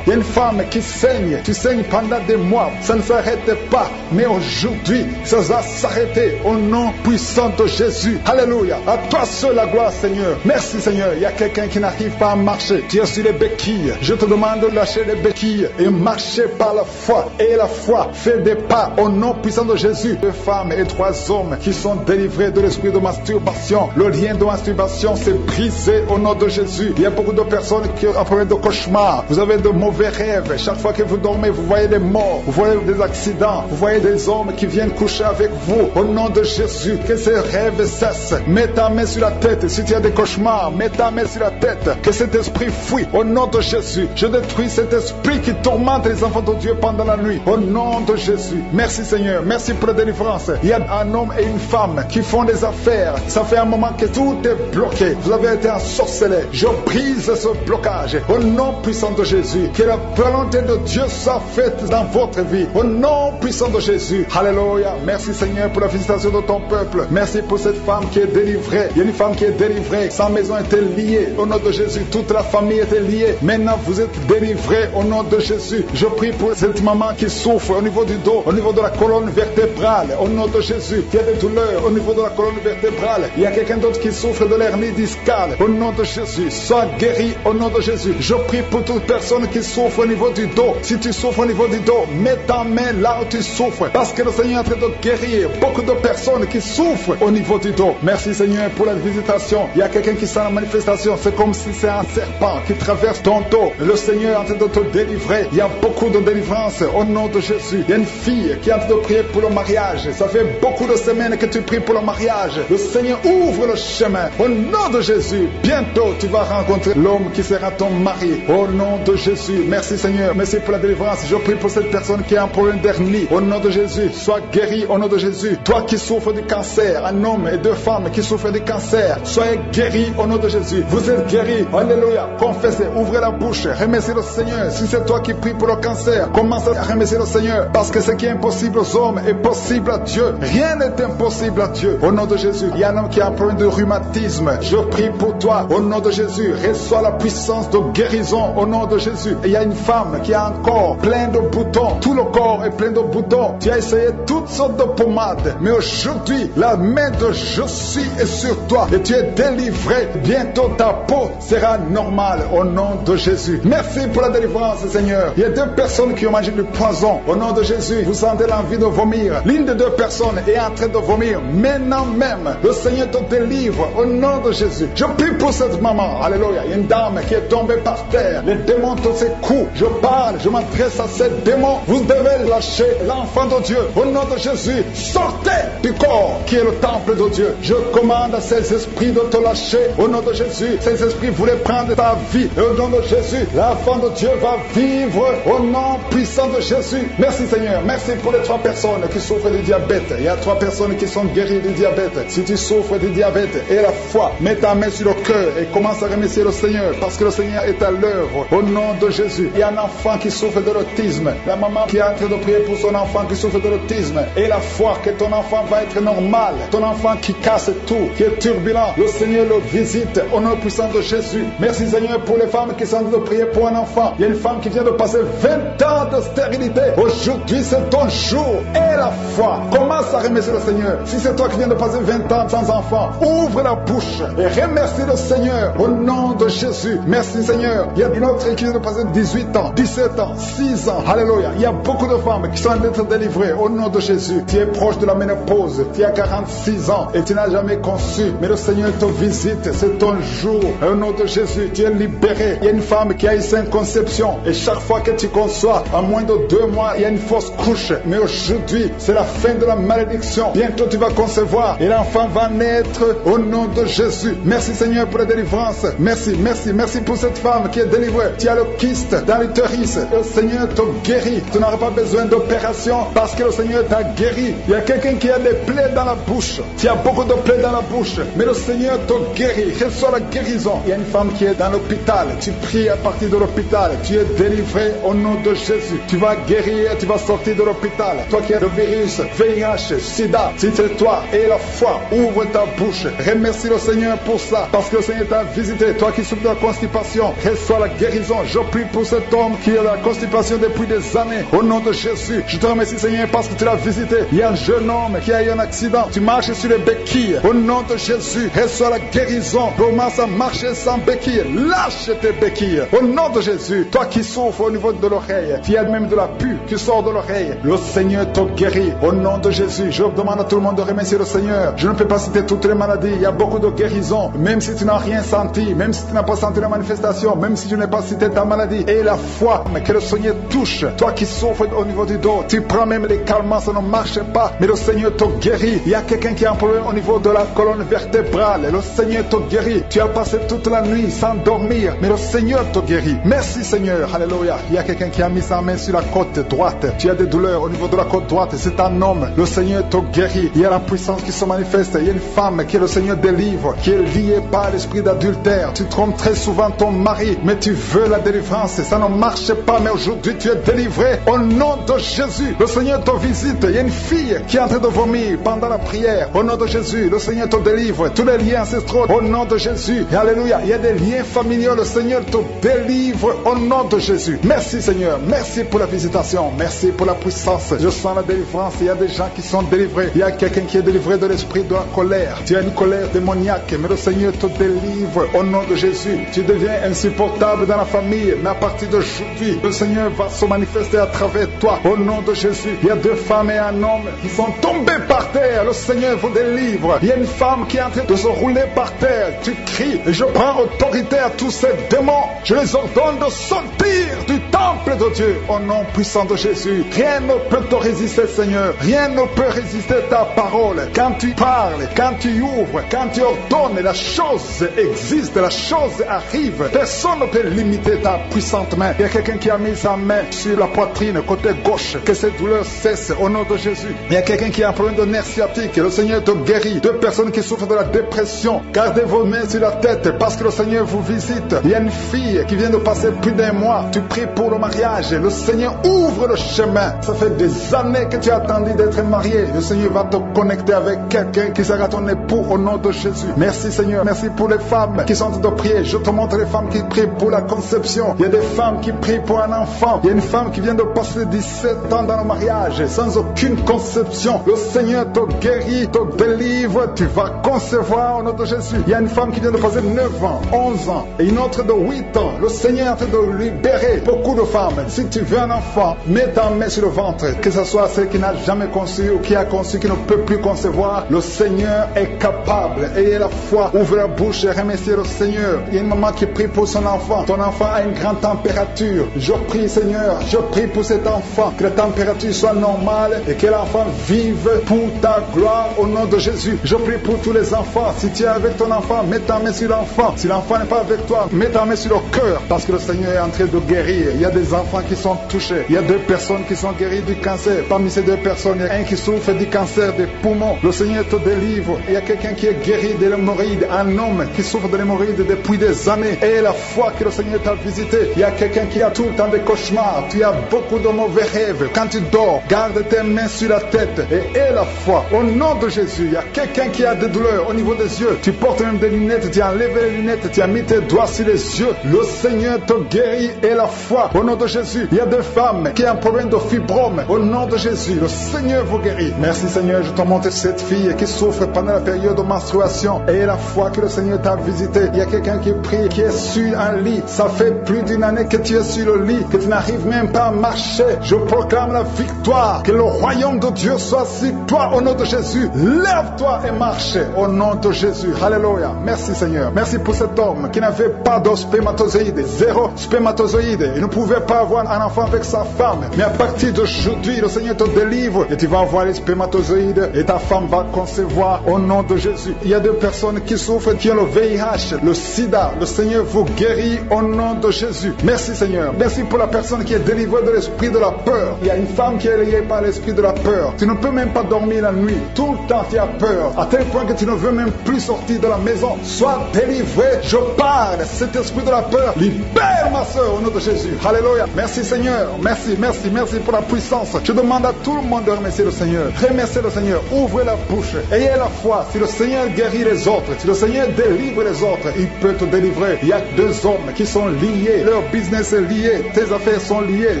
Speaker 1: il y a une femme qui saigne. Tu saignes pendant des mois, ça ne s'arrête pas. Mais aujourd'hui, ça va s'arrêter au nom puissant de Jésus. Alléluia. À toi seul la gloire Seigneur. Merci Seigneur. Il y a quelqu'un qui n'arrive pas à marcher. Tu es sur les béquilles. Je te demande de lâcher les béquilles et marcher par la foi. Et la foi fait des pas au nom puissant de Jésus. 2 femmes et 3 hommes qui sont délivrés de l'esprit de masturbation. Le lien de masturbation s'est brisé au nom de Jésus. Il y a beaucoup de personnes qui ont un problème de cauchemar. Vous avez de mauvais rêves. Chaque fois que vous dormez, vous voyez des morts, vous voyez des accidents, Vous voyez des hommes qui viennent coucher avec vous. Au nom de Jésus, que ces rêves cessent. Mets ta main sur la tête. Si tu as des cauchemars, mets ta main sur la tête. Que cet esprit fuit. Au nom de Jésus, je détruis cet esprit qui tourmente les enfants de Dieu pendant la nuit. Au nom de Jésus. Merci Seigneur. Merci pour la délivrance. Il y a un homme et une femme qui font des affaires. Ça fait un moment que tout est bloqué. Vous avez été ensorcelé. Je brise ce blocage. Au nom puissant de Jésus. Que la volonté de Dieu soit faite dans votre vie. Au nom puissant de Jésus. Alléluia. Merci Seigneur pour la visitation de ton peuple. Merci pour cette femme qui est délivrée. Il y a une femme qui est délivrée. Sa maison était liée. Au nom de Jésus, toute la famille était liée. Maintenant, vous êtes délivrés au nom de Jésus. Je prie pour cette maman qui souffre au niveau du dos, au niveau de la colonne vertébrale. Au nom de Jésus, qui a des douleurs au niveau de la colonne vertébrale. Il y a quelqu'un d'autre qui souffre de l'hernie discale. Au nom de Jésus, sois guéri au nom de Jésus. Je prie pour toute personne qui souffre au niveau du dos. Si tu souffres au niveau du dos, mets ta main là où tu souffres. Parce que le Seigneur est en train de guérir beaucoup de personnes qui souffrent au niveau du dos. Merci Seigneur pour la visitation. Il y a quelqu'un qui sent la manifestation. C'est comme si c'est un serpent qui traverse ton dos. Le Seigneur est en train de te délivrer. Il y a beaucoup de délivrance au nom de Jésus. Il y a une fille qui est en train de prier pour le mariage. Ça fait beaucoup de semaines que tu pries pour le mariage. Le Seigneur ouvre le chemin. Au nom de Jésus, bientôt tu vas rencontrer l'homme qui sera ton mari. Au nom de Jésus. Merci Seigneur. Merci pour la délivrance. Je prie pour cette personne qui a un problème d'hernie. Au nom de Jésus, sois guéri au nom de Jésus. Toi qui souffres du cancer, un homme et deux femmes qui souffrent du cancer, soyez guéris au nom de Jésus. Vous êtes guéris. Alléluia. Confessez, ouvrez la bouche, remerciez le Seigneur. Si c'est toi qui pries pour le cancer, commence à remercier le Seigneur. Parce que ce qui est impossible aux hommes est possible à Dieu. Rien n'est impossible à Dieu. Au nom de Jésus, il y a un homme qui a un problème de rhumatisme. Je prie pour toi. Au nom de Jésus, reçois la puissance de guérison au nom de Jésus. Et il y a une femme qui a un corps plein de boutons. Tout le corps est plein de boutons. Tu as essayé toutes sortes de pommades. Mais aujourd'hui, la main de je suis est sur toi. Et tu es délivré. Bientôt ta peau sera normale au nom de Jésus. Merci pour la délivrance, Seigneur. Il y a deux personnes qui ont mangé du poison. Au nom de Jésus, vous sentez l'envie de vomir. L'une des deux personnes est en train de vomir. Maintenant même, le Seigneur te délivre au nom de Jésus. Je prie pour cette maman. Alléluia. Il y a une dame qui est tombée par terre. Les démons te secouent. Je parle, je m'adresse à ces démons. Vous devez lâcher l'enfant de Dieu. Au nom de Jésus, sortez du corps qui est le temple de Dieu. Je commande à ces esprits de te lâcher. Au nom de Jésus, ces esprits voulaient prendre ta vie. Et au nom de Jésus, l'enfant de Dieu va vivre au nom puissant de Jésus. Merci Seigneur. Merci pour les 3 personnes qui souffrent du diabète. Il y a 3 personnes qui sont guéries du diabète. Si tu souffres du diabète et la foi, mets ta main sur le cœur et commence à remercier le Seigneur parce que le Seigneur est à l'œuvre. Au nom de Jésus, il y a un enfant qui souffre de l'autisme. La maman qui est en train de prier pour son enfant qui souffre de l'autisme. Et la foi que ton enfant va être normal. Ton enfant qui casse tout, qui est turbulent. Le Seigneur le visite au nom puissant de Jésus. Merci Seigneur pour les femmes qui sont en train de prier pour un enfant. Il y a une femme qui vient de passer 20 ans de stérilité. Aujourd'hui c'est ton jour. Et la foi. Commence à remercier le Seigneur. Si c'est toi qui viens de passer 20 ans sans enfant, ouvre la bouche et remercie le Seigneur au nom de Jésus. Merci Seigneur. Il y a une autre qui vient de passer 18 ans, 17 ans, 6 ans. Alléluia. Il y a beaucoup de femmes qui sont en train d'être délivrées au nom de Jésus. Tu es proche de la ménopause. Tu as 46 ans et tu n'as jamais conçu. Mais le Seigneur te visite. C'est ton jour. Au nom de Jésus, tu es libéré. Il y a une femme qui a une sainte conception. Et chaque fois que tu conçois, en moins de 2 mois, il y a une fausse couche. Mais aujourd'hui, c'est la fin de la malédiction. Bientôt tu vas concevoir et l'enfant va naître au nom de Jésus. Merci Seigneur pour la délivrance. Merci, merci, merci pour cette femme qui est délivrée. Tu as le kyste dans l'utérus. Le Seigneur te guérit. Tu n'auras pas besoin d'opération parce que le Seigneur t'a guéri. Il y a quelqu'un qui a des plaies dans la bouche. Tu as beaucoup de plaies dans la bouche. Mais le Seigneur te guérit. Reçois la guérison. Il y a une femme qui est dans l'hôpital. Tu pries à partir de l'hôpital. Tu es délivré au nom de Jésus. Tu vas guérir. Tu vas sortir de l'hôpital. Toi qui as le virus, VIH, SIDA, si c'est toi et la foi, ouvre ta bouche. Remercie le Seigneur pour ça. Parce que le Seigneur t'a visité. Toi qui souffres de la constipation, reçois la guérison. Je prie pour cet homme qui a la constipation depuis des années. Au nom de Jésus, je te remercie Seigneur parce que tu l'as visité. Il y a un jeune homme qui a eu un accident. Tu marches sur les béquilles. Au nom de Jésus, reçois la guérison. Commence à marcher sans béquilles. Lâche tes béquilles. Au nom de Jésus, toi qui souffres au niveau de l'oreille, tu as même de la pus qui sort de l'oreille. Le Seigneur te guérit. Au nom de Jésus, je demande à tout le monde de remercier le Seigneur. Je ne peux pas citer toutes les maladies. Il y a beaucoup de guérisons. Même si tu n'as rien senti, même si tu n'as pas senti la manifestation, même si je n'ai pas cité ta maladie. Et la foi, mais que le Seigneur touche. Toi qui souffres au niveau du dos, tu prends même les calmants, ça ne marche pas, mais le Seigneur te guérit. Il y a quelqu'un qui a un problème au niveau de la colonne vertébrale, le Seigneur te guérit. Tu as passé toute la nuit sans dormir, mais le Seigneur te guérit. Merci Seigneur, alléluia. Il y a quelqu'un qui a mis sa main sur la côte droite. Tu as des douleurs au niveau de la côte droite, c'est un homme. Le Seigneur te guérit. Il y a la puissance qui se manifeste. Il y a une femme que le Seigneur délivre, qui est liée par l'esprit d'adultère. Tu trompes très souvent ton mari, mais tu veux la délivrance. Ça ne marche pas, mais aujourd'hui tu es délivré au nom de Jésus. Le Seigneur te visite. Il y a une fille qui est en train de vomir pendant la prière. Au nom de Jésus, le Seigneur te délivre. Tous les liens ancestraux, au nom de Jésus. Et alléluia. Il y a des liens familiaux. Le Seigneur te délivre au nom de Jésus. Merci Seigneur. Merci pour la visitation. Merci pour la puissance. Je sens la délivrance. Il y a des gens qui sont délivrés. Il y a quelqu'un qui est délivré de l'esprit de la colère. Tu as une colère démoniaque, mais le Seigneur te délivre au nom de Jésus. Tu deviens insupportable dans la famille, mais à partir d'aujourd'hui, le Seigneur va se manifester à travers toi au nom de Jésus. Il y a 2 femmes et un homme qui sont tombés par terre. Le Seigneur vous délivre. Il y a une femme qui est en train de se rouler par terre. Tu cries et je prends autorité à tous ces démons. Je les ordonne de sortir du temple de Dieu au nom puissant de Jésus. Rien ne peut te résister, Seigneur. Rien ne peut résister ta parole. Quand tu parles, quand tu ouvres, quand tu ordonnes, la chose existe, la chose arrive. Personne ne peut limiter ta puissante main. Il y a quelqu'un qui a mis sa main sur la poitrine, côté gauche. Que cette douleur cesse au nom de Jésus. Il y a quelqu'un qui a un problème de nerf sciatique. Le Seigneur te guérit. 2 personnes qui souffrent de la dépression. Gardez vos mains sur la tête parce que le Seigneur vous visite. Il y a une fille qui vient de passer plus d'1 mois. Tu pries pour le mariage. Le Seigneur ouvre le chemin. Ça fait des années que tu as attendu d'être marié. Le Seigneur va te connecter avec quelqu'un qui sera ton époux au nom de Jésus. Merci Seigneur. Merci pour les femmes qui sont en train de prier. Je te montre les femmes qui prient pour la conception. Il y a des femmes qui prient pour un enfant. Il y a une femme qui vient de passer 17 ans dans le mariage sans aucune conception. Le Seigneur te guérit, te délivre. Tu vas concevoir au nom de Jésus. Il y a une femme qui vient de passer 9 ans, 11 ans et une autre de 8 ans. Le Seigneur est en train de libérer beaucoup de femmes. Si tu veux un enfant, mets ta main sur le ventre. Que ce soit celle qui n'a jamais conçu ou qui a conçu, qui ne peut plus concevoir. Le Seigneur est capable. Ayez la foi. Ouvre la bouche et remerciez le Seigneur. Il y a une maman qui prie pour son enfant. Ton enfant a une grande température. Je prie Seigneur, je prie pour cet enfant. Que la température soit normale et que l'enfant vive pour ta gloire au nom de Jésus. Je prie pour tous les enfants. Si tu es avec ton enfant, mets ta main sur l'enfant. Si l'enfant n'est pas avec toi, mets ta main sur le cœur. Parce que le Seigneur est en train de guérir. Il y a des enfants qui sont touchés. Il y a 2 personnes qui sont guéries du cancer. Parmi ces 2 personnes, il y a un qui souffre du cancer des poumons. Le Seigneur te délivre. Il y a quelqu'un qui est guéri de l'hémorroïde. Un homme qui souffre de l'hémorroïde depuis des années. Et la foi que le Seigneur t'a visité. Il y a quelqu'un qui a tout le temps des cauchemars. Tu as beaucoup de mauvais rêves. Quand tu dors, garde tes mains sur la tête. Et aie la foi. Au nom de Jésus, il y a quelqu'un qui a des douleurs au niveau des yeux. Tu portes même des lunettes. Tu as enlevé les lunettes. Tu as mis tes doigts sur les yeux. Le Seigneur te guérit. Et la foi. Au nom de Jésus, il y a des femmes qui ont un problème de fibrome. Au nom de Jésus, le Seigneur vous guérit. Merci Seigneur, je te montre cette fille qui souffre pendant la période de menstruation. Et la foi que le Seigneur t'a visité. Il y a quelqu'un qui prie, qui est sur un lit. Ça fait plus d'1 année que tu es sur le lit, que tu n'arrives même pas à marcher. Je proclame la victoire. Que le royaume de Dieu soit sur toi au nom de Jésus. Lève-toi et marche au nom de Jésus. Alléluia. Merci Seigneur. Merci pour cet homme qui n'avait pas de spermatozoïde. 0 spermatozoïde. Il ne pouvait pas avoir un enfant avec sa femme. Mais à partir d'aujourd'hui, le Seigneur te délivre et tu vas avoir les spermatozoïdes et ta femme va concevoir au nom de Jésus. Il y a 2 personnes qui souffrent, qui ont le VIH, le sida. Le Seigneur vous guérit au nom de Jésus. Merci Seigneur. Merci pour la personne qui est délivrée de l'esprit de la peur. Il y a une femme qui est liée par l'esprit de la peur. Tu ne peux même pas dormir la nuit. Tout le temps tu as peur. À tel point que tu ne veux même plus sortir de la maison. Sois délivré. Je parle. Cet esprit de la peur, libère ma soeur au nom de Jésus. Alléluia. Merci Seigneur. Merci, merci, merci pour la puissance. Je demande à tout le monde de remercier le Seigneur. Remerciez le Seigneur. Ouvrez la bouche. Ayez la foi. Si le Seigneur guérit les autres, si le Seigneur délivre les autres, il peut te délivrer. Il y a 2 hommes qui sont liés. Leur business est lié. Tes affaires sont liées.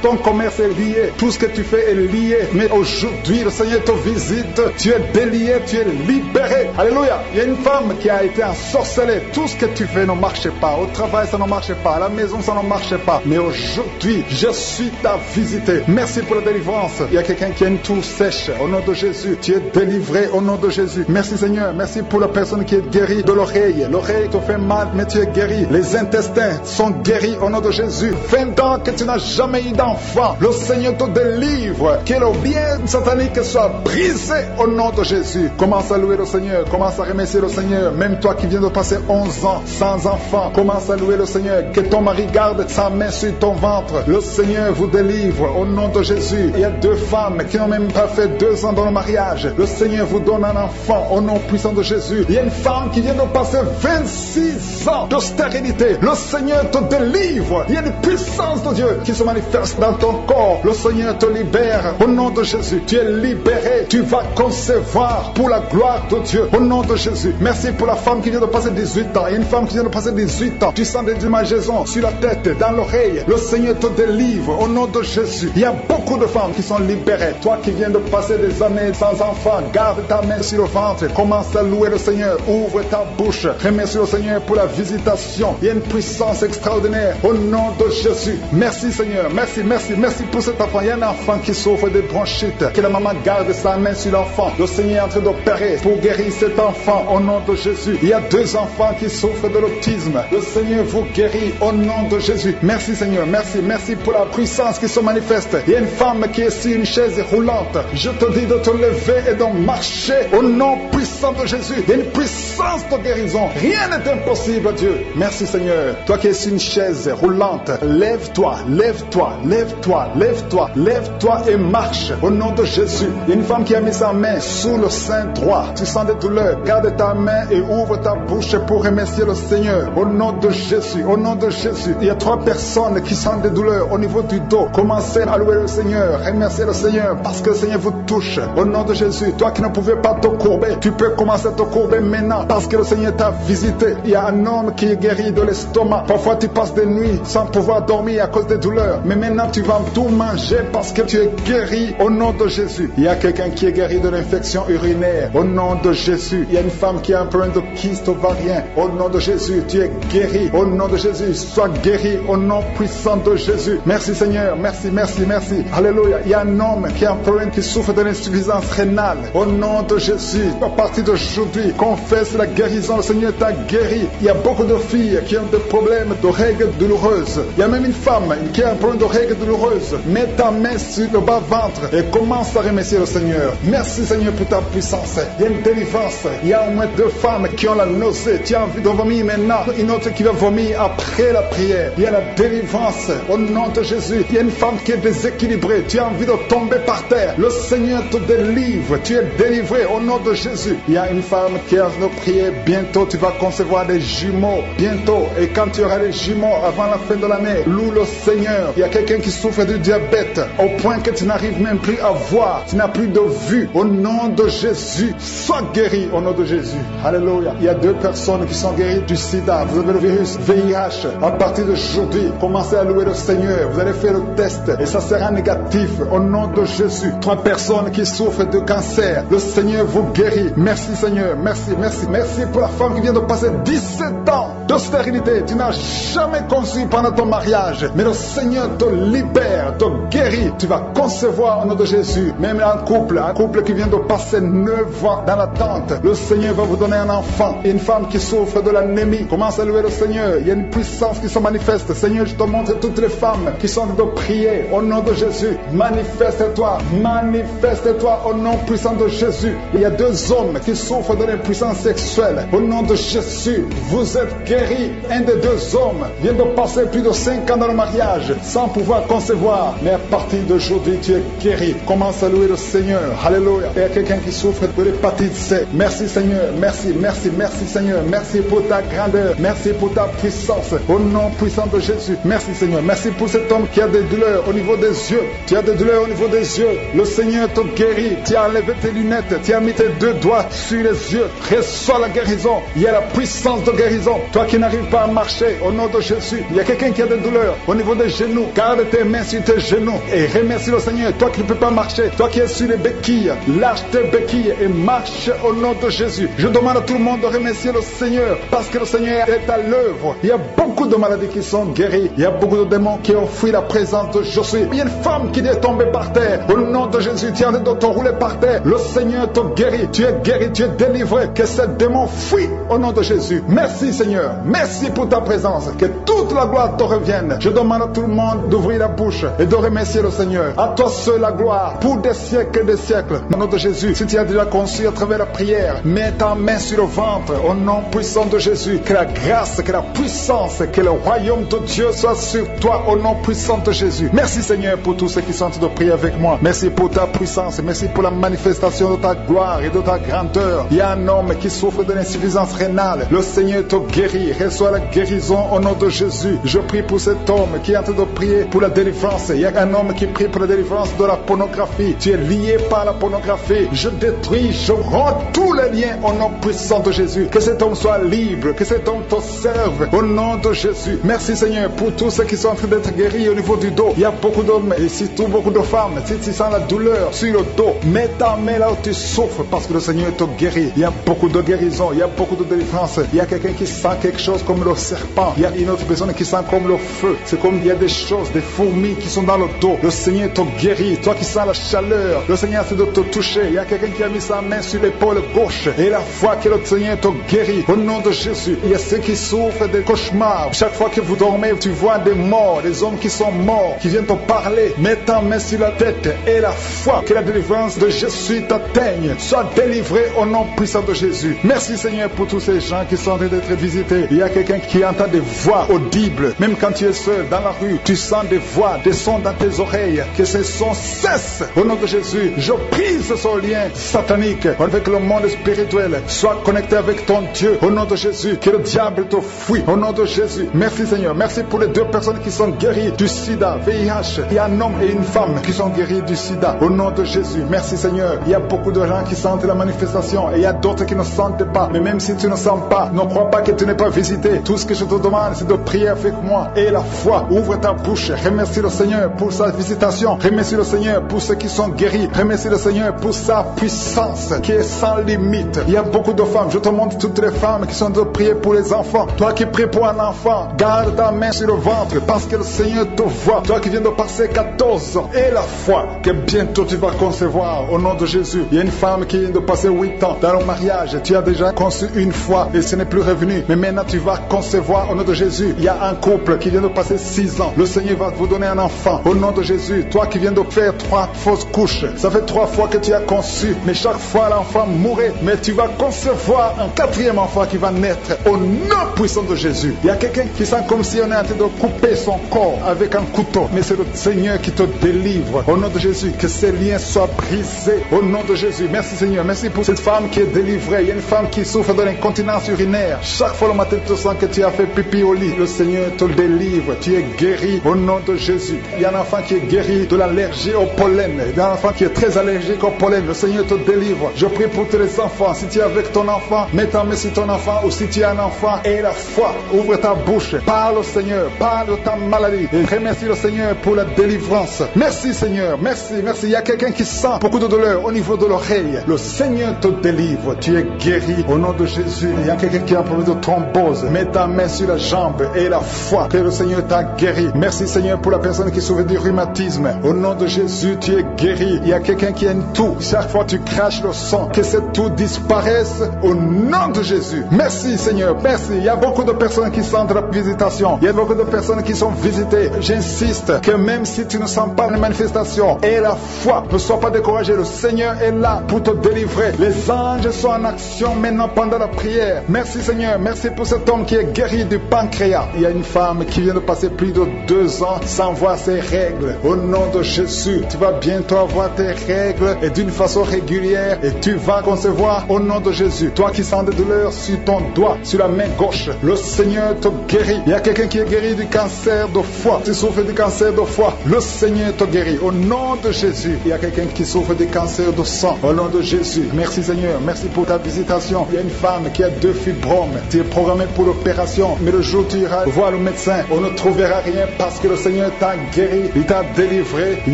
Speaker 1: Ton commerce est lié. Tout ce que tu fais est lié. Mais aujourd'hui, le Seigneur te visite. Tu es délié. Tu es libéré. Alléluia. Il y a une femme qui a été ensorcelée. Tout ce que tu fais ne marche pas. Au travail, ça ne marche pas. À la maison, ça ne marche pas. Mais aujourd'hui, d'aujourd'hui, je suis ta visité. Merci pour la délivrance. Il y a quelqu'un qui a une toux sèche. Au nom de Jésus, tu es délivré au nom de Jésus. Merci Seigneur. Merci pour la personne qui est guérie de l'oreille. L'oreille te fait mal, mais tu es guéri. Les intestins sont guéris au nom de Jésus. 20 ans que tu n'as jamais eu d'enfant. Le Seigneur te délivre. Que le bien satanique soit brisé au nom de Jésus. Commence à louer le Seigneur. Commence à remercier le Seigneur. Même toi qui viens de passer 11 ans sans enfant, commence à louer le Seigneur. Que ton mari garde sa main sur ton ventre. Le Seigneur vous délivre au nom de Jésus. Il y a 2 femmes qui n'ont même pas fait 2 ans dans le mariage. Le Seigneur vous donne un enfant au nom puissant de Jésus. Il y a une femme qui vient de passer 26 ans de stérilité. Le Seigneur te délivre. Il y a une puissance de Dieu qui se manifeste dans ton corps. Le Seigneur te libère au nom de Jésus. Tu es libéré. Tu vas concevoir pour la gloire de Dieu au nom de Jésus. Merci pour la femme qui vient de passer 18 ans. Il y a une femme qui vient de passer 18 ans. Tu sens des démangeaisons sur la tête, dans l'oreille. Le Seigneur te délivre au nom de Jésus. Il y a beaucoup de femmes qui sont libérées. Toi qui viens de passer des années sans enfant, garde ta main sur le ventre. Commence à louer le Seigneur. Ouvre ta bouche. Remercie le Seigneur pour la visitation. Il y a une puissance extraordinaire au nom de Jésus. Merci Seigneur. Merci, merci, merci pour cet enfant. Il y a un enfant qui souffre de bronchite. Que la maman garde sa main sur l'enfant. Le Seigneur est en train d'opérer pour guérir cet enfant au nom de Jésus. Il y a 2 enfants qui souffrent de l'autisme. Le Seigneur vous guérit au nom de Jésus. Merci Seigneur. Merci, merci pour la puissance qui se manifeste. Il y a une femme qui est sur une chaise roulante. Je te dis de te lever et de marcher au nom puissant de Jésus. Il y a une puissance de guérison. Rien n'est impossible à Dieu. Merci Seigneur. Toi qui es sur une chaise roulante, lève-toi, lève-toi, lève-toi, lève-toi, lève-toi et marche au nom de Jésus. Il y a une femme qui a mis sa main sous le sein droit. Tu sens des douleurs. Garde ta main et ouvre ta bouche pour remercier le Seigneur. Au nom de Jésus, au nom de Jésus. Il y a 3 personnes qui sentent des douleurs au niveau du dos. Commencez à louer le Seigneur. Remerciez le Seigneur parce que le Seigneur vous touche. Au nom de Jésus. Toi qui ne pouvais pas te courber, tu peux commencer à te courber maintenant parce que le Seigneur t'a visité. Il y a un homme qui est guéri de l'estomac. Parfois tu passes des nuits sans pouvoir dormir à cause des douleurs. Mais maintenant tu vas tout manger parce que tu es guéri au nom de Jésus. Il y a quelqu'un qui est guéri de l'infection urinaire. Au nom de Jésus. Il y a une femme qui a un problème de kyste ovarien. Au nom de Jésus, tu es guéri. Au nom de Jésus, sois guéri au nom puissant de Jésus. Merci Seigneur. Merci, merci, merci. Alléluia. Il y a un homme qui a un problème qui souffre de l'insuffisance rénale. Au nom de Jésus, à partir d'aujourd'hui, confesse la guérison. Le Seigneur t'a guéri. Il y a beaucoup de filles qui ont des problèmes de règles douloureuses. Il y a même une femme qui a un problème de règles douloureuses. Mets ta main sur le bas-ventre et commence à remercier le Seigneur. Merci Seigneur pour ta puissance. Il y a une délivrance. Il y a au moins 2 femmes qui ont la nausée. Tu as envie de vomir maintenant. Une autre qui va vomir après la prière. Il y a la délivrance au nom de Jésus. Il y a une femme qui est déséquilibrée. Tu as envie de tomber par terre. Le Seigneur te délivre. Tu es délivré au nom de Jésus. Il y a une femme qui a envie de prier. Bientôt tu vas concevoir des jumeaux. Bientôt. Et quand tu auras les jumeaux avant la fin de l'année, loue le Seigneur. Il y a quelqu'un qui souffre du diabète au point que tu n'arrives même plus à voir. Tu n'as plus de vue. Au nom de Jésus, sois guéri au nom de Jésus. Alléluia. Il y a 2 personnes qui sont guéries du sida. Vous avez le virus VIH. À partir d'aujourd'hui, commencez à louer le Seigneur. Vous allez faire le test et ça sera négatif au nom de Jésus. 3 personnes qui souffrent de cancer. Le Seigneur vous guérit. Merci Seigneur. Merci, merci. Merci pour la femme qui vient de passer 17 ans de stérilité. Tu n'as jamais conçu pendant ton mariage. Mais le Seigneur te libère, te guérit. Tu vas concevoir au nom de Jésus. Même un couple qui vient de passer 9 ans dans l'attente. Le Seigneur va vous donner un enfant. Une femme qui souffre de l'anémie. Commence à louer le Seigneur. Il y a une puissance qui se manifeste. Seigneur, je te montre toutes les femmes qui sont de prier au nom de Jésus. Manifeste-toi. Manifeste-toi au nom puissant de Jésus. Il y a 2 hommes qui souffrent de l'impuissance sexuelle. Au nom de Jésus, vous êtes guéris. Un des 2 hommes vient de passer plus de 5 ans dans le mariage sans pouvoir concevoir. Mais à partir d'aujourd'hui, tu es guéri. Commence à louer le Seigneur. Alléluia. Il y a quelqu'un qui souffre de l'hépatite C. Merci Seigneur. Merci, merci, merci Seigneur. Merci pour ta grandeur. Merci pour ta puissance. Au nom puissant de Jésus. Merci Seigneur. Merci pour cet homme qui a des douleurs au niveau des yeux. Tu as des douleurs au niveau des yeux. Le Seigneur te guérit. Tu as enlevé tes lunettes. Tu as mis tes 2 doigts sur les yeux. Reçois la guérison. Il y a la puissance de guérison. Toi qui n'arrives pas à marcher, au nom de Jésus. Il y a quelqu'un qui a des douleurs au niveau des genoux. Garde tes mains sur tes genoux et remercie le Seigneur. Toi qui ne peux pas marcher, toi qui es sur les béquilles, lâche tes béquilles et marche au nom de Jésus. Je demande à tout le monde de remercier le Seigneur parce que le Seigneur est à l'œuvre. Il y a beaucoup de maladies qui sont guéries. Il y a beaucoup de démons qui ont fui la présence de Josué. Il y a une femme qui est tombée par terre. Au nom de Jésus, tu es en train de te rouler par terre. Le Seigneur te guérit. Tu es guéri, tu es délivré. Que ce démon fuit au nom de Jésus. Merci Seigneur. Merci pour ta présence. Que toute la gloire te revienne. Je demande à tout le monde d'ouvrir la bouche et de remercier le Seigneur. À toi seul la gloire pour des siècles et des siècles. Au nom de Jésus, si tu as déjà conçu à travers la prière, mets ta main sur le ventre au nom puissant de Jésus. Que la grâce, que la puissance, que le royaume de Dieu soit sur toi au nom puissant de Jésus. Merci Seigneur pour tous ceux qui sont en train de prier avec moi. Merci pour ta puissance. Merci pour la manifestation de ta gloire et de ta grandeur. Il y a un homme qui souffre de l'insuffisance rénale. Le Seigneur te guérit. Reçois la guérison au nom de Jésus. Je prie pour cet homme qui est en train de prier pour la délivrance. Il y a un homme qui prie pour la délivrance de la pornographie. Tu es lié par la pornographie. Je détruis, je rends tous les liens au nom puissant de Jésus. Que cet homme soit libre. Que cet homme te serve au nom de Jésus. Merci Seigneur pour tous ceux qui sont en train d'être guéris au niveau du dos. Il y a beaucoup d'hommes et surtout beaucoup de femmes. Si tu sens la douleur sur le dos, mets ta main là où tu souffres parce que le Seigneur te guérit. Il y a beaucoup de guérison, il y a beaucoup de délivrance. Il y a quelqu'un qui sent quelque chose comme le serpent. Il y a une autre personne qui sent comme le feu. C'est comme il y a des choses, des fourmis qui sont dans le dos. Le Seigneur te guérit. Toi qui sens la chaleur, le Seigneur essaie de te toucher. Il y a quelqu'un qui a mis sa main sur l'épaule gauche et la foi que le Seigneur te guérit. Au nom de Jésus, il y a ceux qui souffrent des cauchemars. Chaque fois que vous dormez, tu vois des morts, des hommes qui sont morts, qui viennent te parler. Mets ta main sur la tête et la foi que la délivrance de Jésus t'atteigne. Sois délivré au nom puissant de Jésus. Merci Seigneur pour tous ces gens qui sont en train d'être visités. Il y a quelqu'un qui entend des voix audibles. Même quand tu es seul dans la rue, tu sens des voix, des sons dans tes oreilles. Que ces sons cessent. Au nom de Jésus, je brise ce lien satanique avec le monde spirituel. Sois connecté avec ton Dieu. Au nom de Jésus, que le diable te fuit. Au nom de Jésus. Merci Seigneur. Merci pour les 2 personnes qui sont guéries du sida, VIH. Il y a un homme et une femme qui sont guéris du sida. Au nom de Jésus. Merci Seigneur. Il y a beaucoup de gens qui sentent la manifestation et il y a d'autres qui ne sentent pas. Mais même si tu ne sens pas, ne crois pas que tu n'es pas visité. Tout ce que je te demande, c'est de prier avec moi. Et la foi, ouvre ta bouche. Remercie le Seigneur pour sa visitation. Remercie le Seigneur pour ceux qui sont guéris. Remercie le Seigneur pour sa puissance qui est sans limite. Il y a beaucoup de femmes. Je te montre toutes les femmes qui sont de prier pour les enfants. Toi qui pries pour un enfant, garde ta main sur le ventre parce que le Seigneur te voit. Toi qui viens de passer 14 ans. Et la foi que bientôt tu vas concevoir au nom de Jésus. Il y a une femme qui vient de passer 8 ans dans le mariage. Tu as déjà conçu une fois et ce n'est plus revenu. Mais maintenant tu vas concevoir au nom de Jésus. Il y a un couple qui vient de passer 6 ans. Le Seigneur va vous donner un enfant au nom de Jésus. Toi qui viens de faire 3 fausses couches. Ça fait 3 fois que tu as conçu. Mais chaque fois l'enfant mourait. Mais tu vas concevoir un 4e enfant qui va naître au nom puissant de Jésus. Il y a quelqu'un qui sent comme si on est en train de couper son corps avec un couteau. Mais c'est le Seigneur qui te délivre. Au nom de Jésus, que ces liens soient brisés. Au nom de Jésus. Merci Seigneur. Merci pour cette femme qui est délivrée. Il y a une femme qui souffre de l'incontinence urinaire. Chaque fois le matin, tu sens que tu as fait pipi au lit. Le Seigneur te délivre. Tu es guéri au nom de Jésus. Il y a un enfant qui est guéri de l'allergie au pollen. Il y a un enfant qui est très allergique au pollen. Le Seigneur te délivre. Je prie pour tous les enfants. Si tu es avec ton enfant, mets ta main sur ton enfant. Ou si tu as un enfant, et la foi. Ouvre ta bouche. Parle au Seigneur. Parle de ta maladie. Et remercie le Seigneur pour la délivrance. Merci Seigneur. Merci. Merci. Il y a quelqu'un qui sent beaucoup de douleur au niveau de l'oreille. Le Seigneur te délivre. Tu es guéri au nom de Jésus. Il y a quelqu'un qui a un problème de thrombose. Mets ta main sur la jambe et la foi que le Seigneur t'a guéri. Merci Seigneur pour la personne qui souffre du rhumatisme. Au nom de Jésus, tu es guéri. Il y a quelqu'un qui a une toux. Chaque fois tu craches le sang, que cette toux disparaisse au nom de Jésus. Merci Seigneur. Merci. Il y a beaucoup de personnes qui sentent la visitation. Il y a beaucoup de personnes qui sont visitées. J'insiste que même si tu ne sens pas la manifestation et la foi, ne sois pas découragé. Le Seigneur est là pour te délivrer. Les anges sont en action maintenant pendant la prière. Merci Seigneur. Merci pour cet homme qui est guéri du pancréas. Il y a une femme qui vient de passer plus de 2 ans sans voir ses règles. Au nom de Jésus, tu vas bientôt avoir tes règles et d'une façon régulière et tu vas concevoir au nom de Jésus. Toi qui sens des douleurs sur ton doigt, sur la main gauche, le Seigneur te guérit. Il y a quelqu'un qui est guéri du cancer de foie. Tu souffres du cancer de foie. Le Seigneur te guérit. Au nom de Jésus. Il y a quelqu'un qui souffre du cancer de sang. Au nom de Jésus. Merci Seigneur. Merci pour ta visitation. Il y a une femme qui a 2 fibromes. Tu es programmé pour l'opération. Mais le jour où tu iras voir le médecin, on ne trouvera rien parce que le Seigneur t'a guéri. Il t'a délivré. Il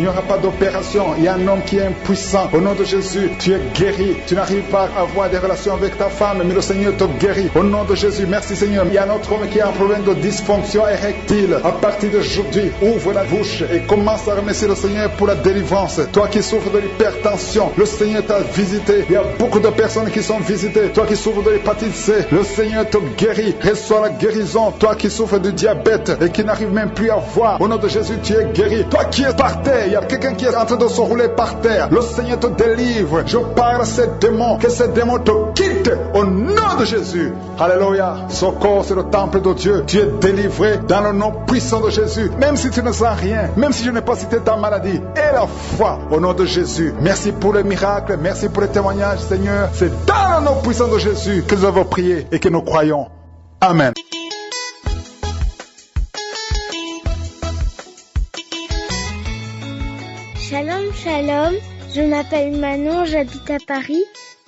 Speaker 1: n'y aura pas d'opération. Il y a un homme qui est impuissant. Au nom de Jésus, tu es guéri. Tu n'arrives pas à avoir des relations avec ta femme, mais le Seigneur te guérit. Au nom de Jésus. Merci Seigneur. Il y a un autre homme qui a un problème de dysfonction érectile. à partir d'aujourd'hui, ouvre la bouche et commence à remercier le Seigneur pour la délivrance. Toi qui souffres de l'hypertension, le Seigneur t'a visité. Il y a beaucoup de personnes qui sont visitées. Toi qui souffres de l'hépatite C, le Seigneur te guérit. Reçois la guérison. Toi qui souffres de diabète et qui n'arrive même plus à voir, au nom de Jésus, tu es guéri. Toi qui es par terre, il y a quelqu'un qui est en train de se rouler par terre. Le Seigneur te délivre. Je parle à ces démons, que ces démons te quittent au nom de Jésus. Alléluia. Ce corps, c'est le temple de Dieu. Tu es délivré dans le nom puissant de Jésus. Même si tu ne sens rien, même si je n'ai pas cité ta maladie, et la foi au nom de Jésus. Merci pour le miracle, merci pour le témoignage, Seigneur. C'est dans le nom puissant de Jésus que nous avons prié et que nous croyons. Amen.
Speaker 2: Shalom, shalom. Je m'appelle Manon, j'habite à Paris.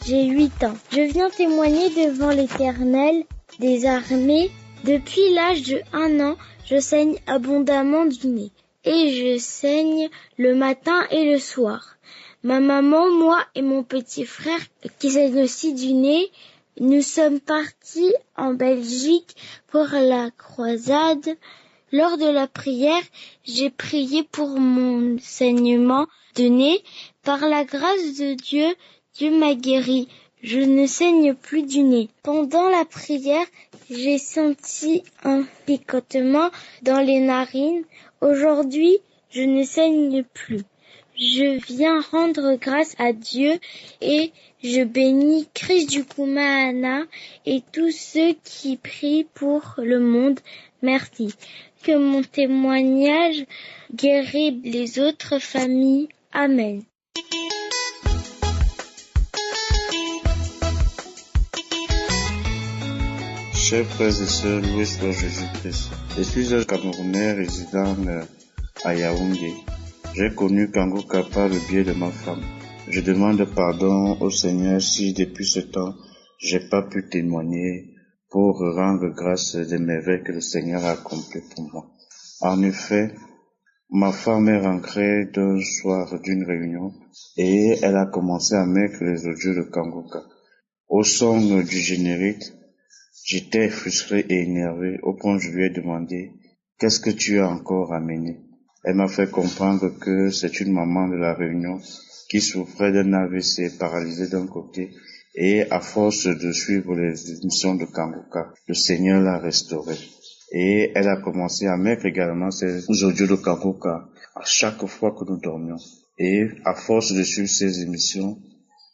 Speaker 2: J'ai 8 ans. Je viens témoigner devant l'Éternel des armées. Depuis l'âge de 1 an, je saigne abondamment du nez. Et je saigne le matin et le soir. Ma maman, moi et mon petit frère, qui saigne aussi du nez, nous sommes partis en Belgique pour la croisade. Lors de la prière, j'ai prié pour mon saignement de nez. Par la grâce de Dieu, Dieu m'a guéri. Je ne saigne plus du nez. Pendant la prière, j'ai senti un picotement dans les narines. Aujourd'hui, je ne saigne plus. Je viens rendre grâce à Dieu et je bénis Christ du Kumahana et tous ceux qui prient pour le monde. Merci. Que mon témoignage guérisse les autres familles. Amen.
Speaker 3: Chers frères et sœurs, loué soit Jésus-Christ. Je suis un Camerounais résident à Yaoundé. J'ai connu Kangoka par le biais de ma femme. Je demande pardon au Seigneur si depuis ce temps, j'ai pas pu témoigner pour rendre grâce des merveilles que le Seigneur a accomplies pour moi. En effet, ma femme est rentrée d'un soir d'une réunion et elle a commencé à mettre les audios de Kangoka. Au son du générique, j'étais frustré et énervé au point où je lui ai demandé « Qu'est-ce que tu as encore amené ?» Elle m'a fait comprendre que c'est une maman de la Réunion qui souffrait d'un AVC paralysé d'un côté et à force de suivre les émissions de Kangoka, le Seigneur l'a restaurée. Et elle a commencé à mettre également ces audios de Kangoka à chaque fois que nous dormions. Et à force de suivre ces émissions,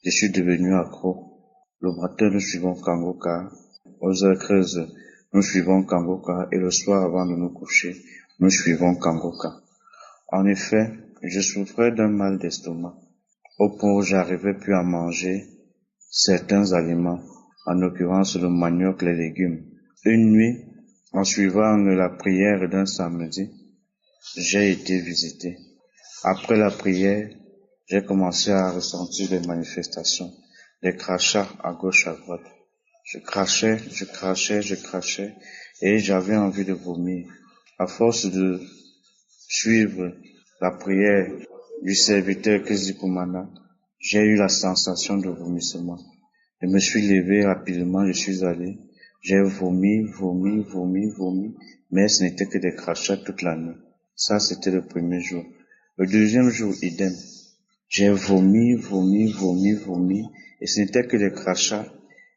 Speaker 3: je suis devenu accro. Le matin, nous suivons Kangoka. Aux heures 13, nous suivons Kangoka et le soir avant de nous coucher, nous suivons Kangoka. En effet, je souffrais d'un mal d'estomac, au point où j'arrivais plus à manger certains aliments, en l'occurrence le manioc, les légumes. Une nuit, en suivant la prière d'un samedi, j'ai été visité. Après la prière, j'ai commencé à ressentir des manifestations, des crachats à gauche, à droite. Je crachais et j'avais envie de vomir. À force de suivre la prière du serviteur Kezikumana, j'ai eu la sensation de vomissement. Je me suis levé rapidement, je suis allé. J'ai vomi, mais ce n'était que des crachats toute la nuit. Ça, c'était le premier jour. Le deuxième jour, idem. J'ai vomi, et ce n'était que des crachats,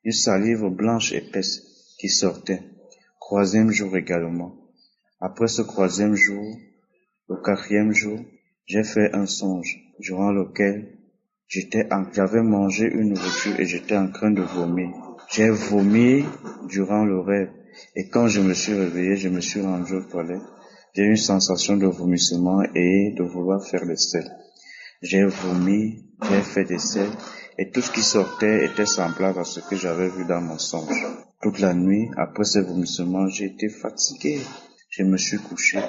Speaker 3: une salive blanche épaisse qui sortait. Troisième jour également. Après ce troisième jour, le quatrième jour, j'ai fait un songe, durant lequel j'avais mangé une nourriture et j'étais en train de vomir. J'ai vomi durant le rêve. Et quand je me suis réveillé, je me suis rendu aux toilettes. J'ai eu une sensation de vomissement et de vouloir faire des selles. J'ai vomi, j'ai fait des selles. Et tout ce qui sortait était semblable à ce que j'avais vu dans mon songe. Toute la nuit, après ce vomissement, j'ai été fatigué. Je me suis couché.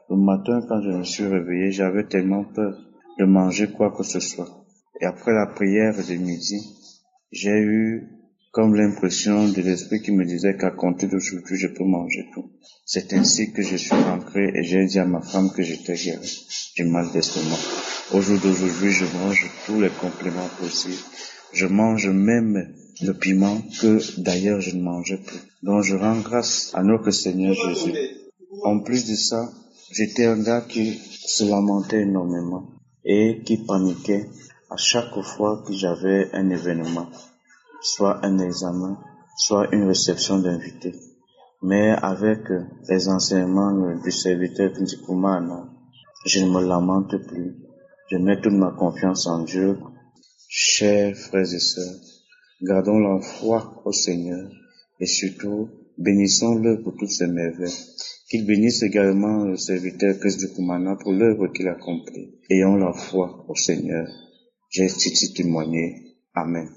Speaker 3: Le matin, quand je me suis réveillé, j'avais tellement peur de manger quoi que ce soit. Et après la prière de midi, j'ai eu comme l'impression de l'esprit qui me disait qu'à compter d'aujourd'hui, je peux manger tout. C'est ainsi que je suis rentré et j'ai dit à ma femme que j'étais guéri du mal d'estomac. Au jour d'aujourd'hui, je mange tous les compléments possibles. Je mange même le piment que d'ailleurs je ne mangeais plus. Donc je rends grâce à notre Seigneur Jésus. En plus de ça, j'étais un gars qui se lamentait énormément et qui paniquait à chaque fois que j'avais un événement, soit un examen, soit une réception d'invités. Mais avec les enseignements du serviteur Ndikoumana, je ne me lamente plus. Je mets toute ma confiance en Dieu. Chers frères et sœurs, gardons la foi au Seigneur et surtout, bénissons-le pour toutes ses merveilles. Qu'il bénisse également le serviteur Ndikoumana pour l'œuvre qu'il a accomplie. Ayons la foi au Seigneur. J'ai ici témoigné. Amen.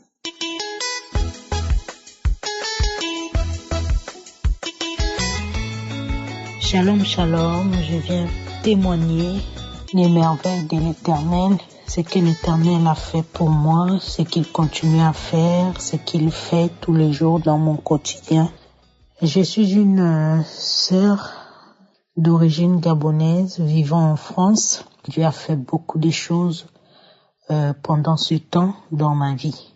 Speaker 4: Shalom, shalom, je viens témoigner les merveilles de l'Éternel, ce que l'Éternel a fait pour moi, ce qu'il continue à faire, ce qu'il fait tous les jours dans mon quotidien. Je suis une sœur d'origine gabonaise vivant en France. Dieu a fait beaucoup de choses pendant ce temps dans ma vie.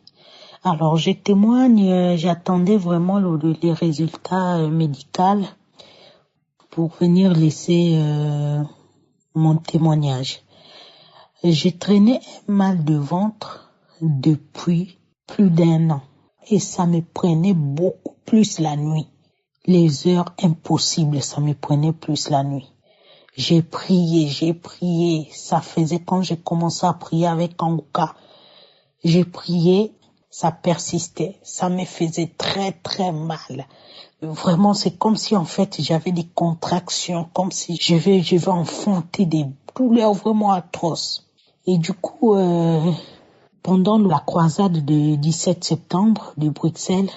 Speaker 4: Alors je témoigne, j'attendais vraiment les résultats médicaux pour venir laisser mon témoignage. J'ai traîné un mal de ventre depuis plus d'1 an et ça me prenait beaucoup plus la nuit. Les heures impossibles, ça me prenait plus la nuit. J'ai prié, ça faisait quand j'ai commencé à prier avec Angouka. J'ai prié, ça persistait, ça me faisait très très mal. Vraiment, c'est comme si en fait j'avais des contractions, comme si je vais enfanter des douleurs vraiment atroces. Et du coup, pendant la croisade du 17 septembre de Bruxelles,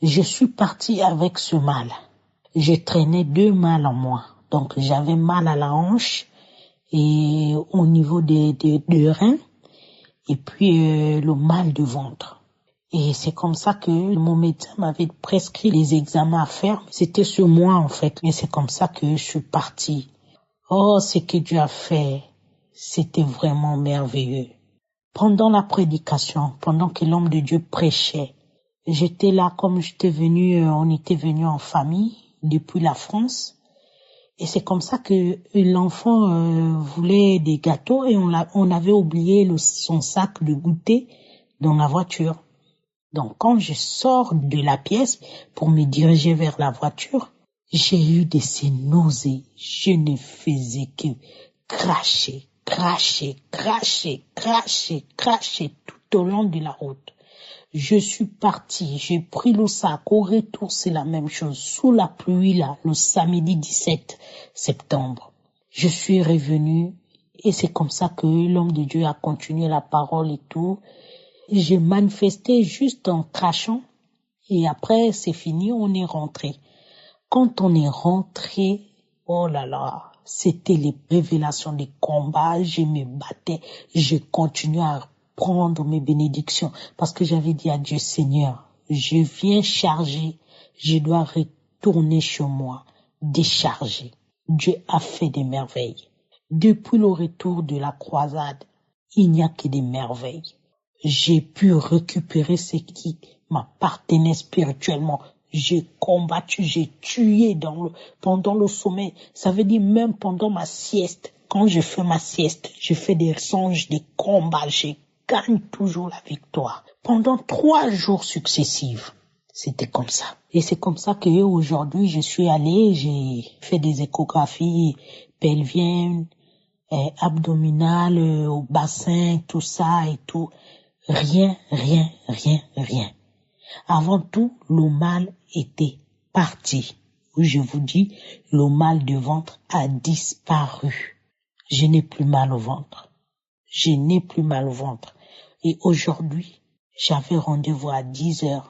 Speaker 4: je suis partie avec ce mal. Je traînais 2 mal en moi. Donc j'avais mal à la hanche et au niveau des reins et puis le mal de ventre. Et c'est comme ça que mon médecin m'avait prescrit les examens à faire. C'était sur moi en fait. Et c'est comme ça que je suis partie. Oh, ce que Dieu a fait, c'était vraiment merveilleux. Pendant la prédication, pendant que l'homme de Dieu prêchait, j'étais là comme on était venu en famille depuis la France. Et c'est comme ça que l'enfant voulait des gâteaux et on avait oublié son sac de goûter dans la voiture. Donc, quand je sors de la pièce pour me diriger vers la voiture, j'ai eu ces nausées. Je ne faisais que cracher tout au long de la route. Je suis partie, j'ai pris le sac. Au retour, c'est la même chose. Sous la pluie, là, le samedi 17 septembre. Je suis revenue et c'est comme ça que l'homme de Dieu a continué la parole et tout. J'ai manifesté juste en crachant et après c'est fini, on est rentré. Quand on est rentré, oh là là, c'était les révélations des combats, je me battais, je continuais à prendre mes bénédictions parce que j'avais dit à Dieu, Seigneur, je viens charger, je dois retourner chez moi, décharger. Dieu a fait des merveilles. Depuis le retour de la croisade, il n'y a que des merveilles. J'ai pu récupérer ce qui m'appartenait spirituellement. J'ai combattu, j'ai tué pendant le sommeil. Ça veut dire même pendant ma sieste. Quand je fais ma sieste, je fais des songes, des combats. Je gagne toujours la victoire. Pendant 3 jours successifs, c'était comme ça. Et c'est comme ça que aujourd'hui, je suis allée, j'ai fait des échographies pelviennes, abdominales, au bassin, tout ça et tout. Rien. Avant tout, le mal était parti. Oui, je vous dis, le mal de ventre a disparu. Je n'ai plus mal au ventre. Et aujourd'hui, j'avais rendez-vous à 10h.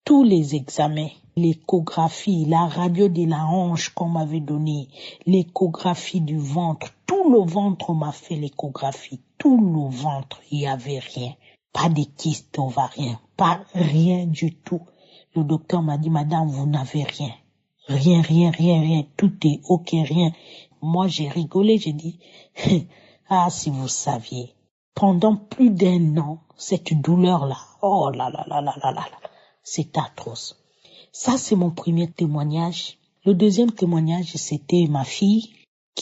Speaker 4: Tous les examens, l'échographie, la radio de la hanche qu'on m'avait donnée, l'échographie du ventre, tout le ventre on m'a fait l'échographie. Tout le ventre, il n'y avait rien. Pas de kyste ovarien, pas rien du tout. Le docteur m'a dit, madame, vous n'avez rien. Rien. Tout est ok, rien. Moi, j'ai rigolé, j'ai dit, ah, si vous saviez. Pendant plus d'1 an, cette douleur-là, oh là, c'est atroce. Ça, c'est mon premier témoignage. Le deuxième témoignage, c'était ma fille,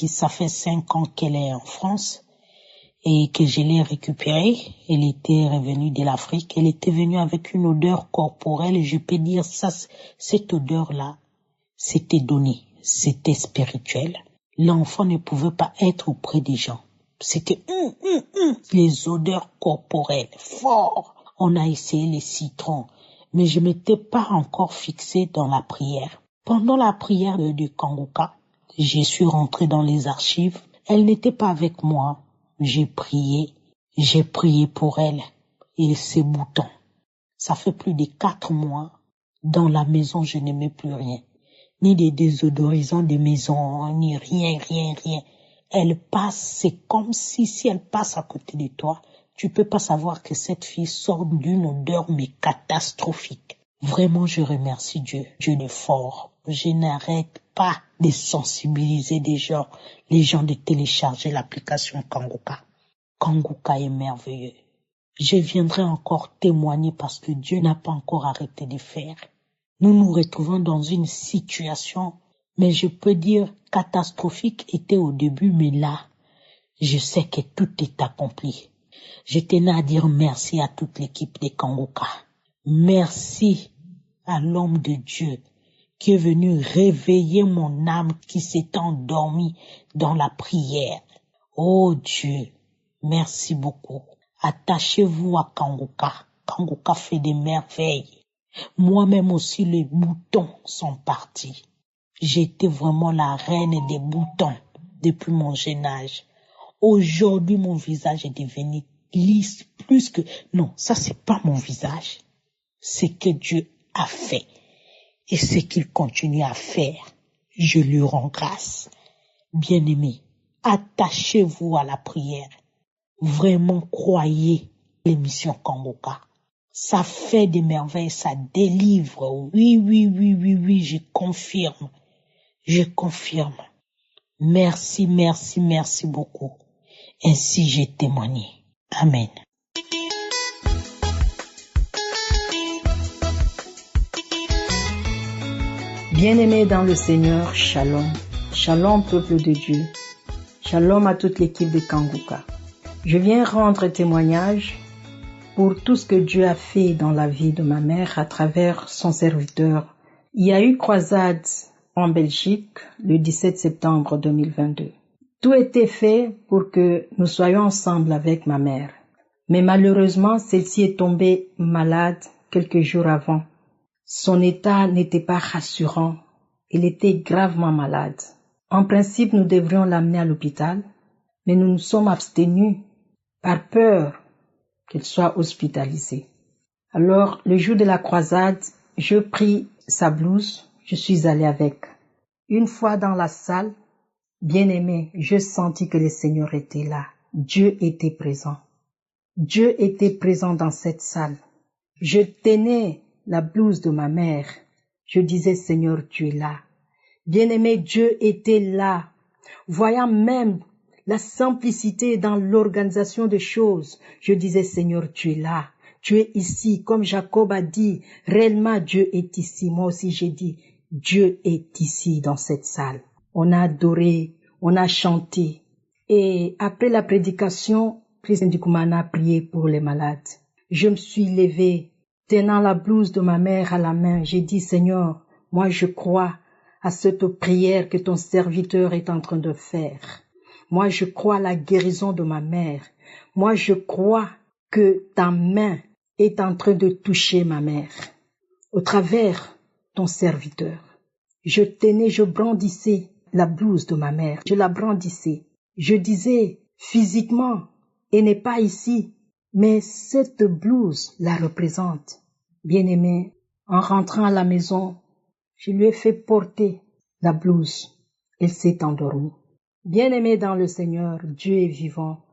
Speaker 4: ça fait 5 ans qu'elle est en France et que je l'ai récupérée. Elle était revenue de l'Afrique. Elle était venue avec une odeur corporelle. Je peux dire ça, cette odeur-là, c'était donné, c'était spirituel. L'enfant ne pouvait pas être auprès des gens. C'était les odeurs corporelles, fort. On a essayé les citrons, mais je m'étais pas encore fixée dans la prière. Pendant la prière du Kanguka, je suis rentrée dans les archives. Elle n'était pas avec moi. J'ai prié pour elle et ses boutons. Ça fait plus de 4 mois. Dans la maison, je n'aimais plus rien. Ni des désodorisants de maison, ni rien. Elle passe, c'est comme si elle passe à côté de toi, tu peux pas savoir que cette fille sort d'une odeur mais catastrophique. Vraiment, je remercie Dieu. Dieu est fort. Je n'arrête pas de sensibiliser les gens de télécharger l'application Kanguka. Kanguka est merveilleux. Je viendrai encore témoigner parce que Dieu n'a pas encore arrêté de faire. Nous nous retrouvons dans une situation, mais je peux dire catastrophique était au début, mais là, je sais que tout est accompli. Je tenais à dire merci à toute l'équipe de Kanguka. Merci à l'homme de Dieu qui est venu réveiller mon âme qui s'est endormie dans la prière. Oh Dieu, merci beaucoup. Attachez-vous à Kanguka. Kanguka fait des merveilles. Moi-même aussi, les boutons sont partis. J'étais vraiment la reine des boutons depuis mon jeune âge. Aujourd'hui, mon visage est devenu lisse plus que... Non, ça c'est pas mon visage. C'est que Dieu a fait. Et ce qu'il continue à faire, je lui rends grâce. Bien-aimés, attachez-vous à la prière. Vraiment croyez l'émission Kanguka. Ça fait des merveilles, ça délivre. Oui, je confirme. Merci beaucoup. Ainsi j'ai témoigné. Amen.
Speaker 5: Bien-aimés dans le Seigneur, shalom. Shalom, peuple de Dieu. Shalom à toute l'équipe de Kanguka. Je viens rendre témoignage pour tout ce que Dieu a fait dans la vie de ma mère à travers son serviteur. Il y a eu croisade en Belgique le 17 septembre 2022. Tout était fait pour que nous soyons ensemble avec ma mère. Mais malheureusement, celle-ci est tombée malade quelques jours avant. Son état n'était pas rassurant. Elle était gravement malade. En principe, nous devrions l'amener à l'hôpital, mais nous nous sommes abstenus par peur qu'elle soit hospitalisée. Alors, le jour de la croisade, je pris sa blouse, je suis allée avec. Une fois dans la salle, bien-aimé, je sentis que le Seigneur était là. Dieu était présent. Dieu était présent dans cette salle. Je tenais la blouse de ma mère. Je disais, Seigneur, tu es là. Bien-aimé, Dieu était là. Voyant même la simplicité dans l'organisation des choses, je disais, Seigneur, tu es là. Tu es ici. Comme Jacob a dit, réellement Dieu est ici. Moi aussi j'ai dit, Dieu est ici dans cette salle. On a adoré, on a chanté. Et après la prédication, Christ Ndikoumana a prié pour les malades. Je me suis levée, tenant la blouse de ma mère à la main. J'ai dit, Seigneur, moi je crois à cette prière que ton serviteur est en train de faire. Moi je crois à la guérison de ma mère. Moi je crois que ta main est en train de toucher ma mère. Au travers ton serviteur. Je brandissais la blouse de ma mère. Je la brandissais. Je disais, physiquement, elle n'est pas ici, mais cette blouse la représente. Bien-aimé, en rentrant à la maison, je lui ai fait porter la blouse. Elle s'est endormie. Bien-aimé dans le Seigneur, Dieu est vivant.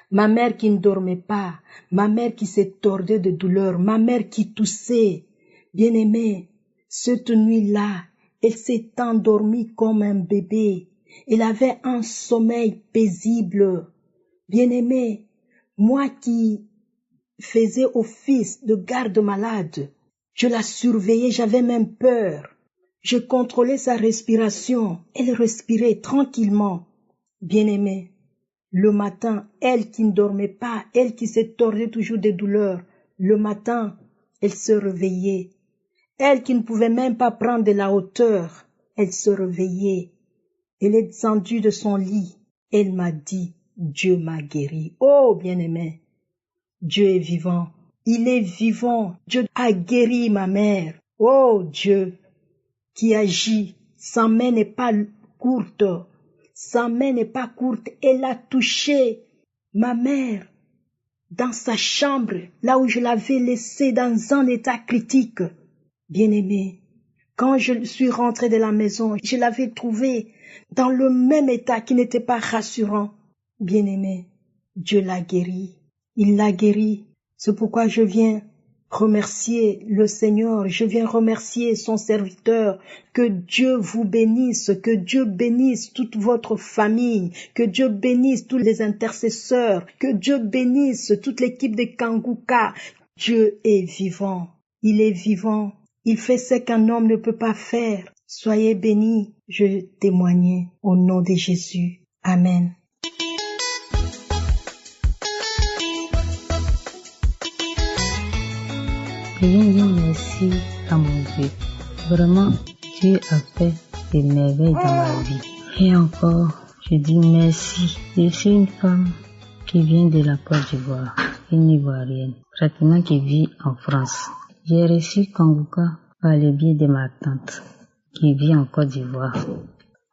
Speaker 5: Ma mère qui ne dormait pas, ma mère qui s'est tordée de douleur, ma mère qui toussait. Bien-aimé, cette nuit-là, elle s'est endormie comme un bébé. Elle avait un sommeil paisible. Bien-aimé, moi qui faisais office de garde-malade, je la surveillais, j'avais même peur. Je contrôlais sa respiration. Elle respirait tranquillement. Bien-aimée, le matin, elle qui ne dormait pas, elle qui se tordait toujours des douleurs, le matin, elle se réveillait. Elle qui ne pouvait même pas prendre de la hauteur, elle se réveillait. Elle est descendue de son lit. Elle m'a dit, Dieu m'a guéri. Oh, bien-aimé, Dieu est vivant. Il est vivant. Dieu a guéri ma mère. Oh, Dieu qui agit. Sa main n'est pas courte. Sa main n'est pas courte. Elle a touché ma mère dans sa chambre, là où je l'avais laissée dans un état critique. Bien-aimé, quand je suis rentrée de la maison, je l'avais trouvée dans le même état qui n'était pas rassurant. Bien-aimé, Dieu l'a guéri. Il l'a guéri. C'est pourquoi je viens remercier le Seigneur, je viens remercier son serviteur. Que Dieu vous bénisse, que Dieu bénisse toute votre famille, que Dieu bénisse tous les intercesseurs, que Dieu bénisse toute l'équipe de Kanguka. Dieu est vivant, il est vivant, il fait ce qu'un homme ne peut pas faire. Soyez bénis, je témoigne au nom de Jésus. Amen.
Speaker 4: Je viens dire merci à mon Dieu. Vraiment, Dieu a fait des merveilles dans ma vie. Et encore, je dis merci. Je suis une femme qui vient de la Côte d'Ivoire, une Ivoirienne, pratiquement qui vit en France. J'ai reçu Kanguka par le biais de ma tante, qui vit en Côte d'Ivoire,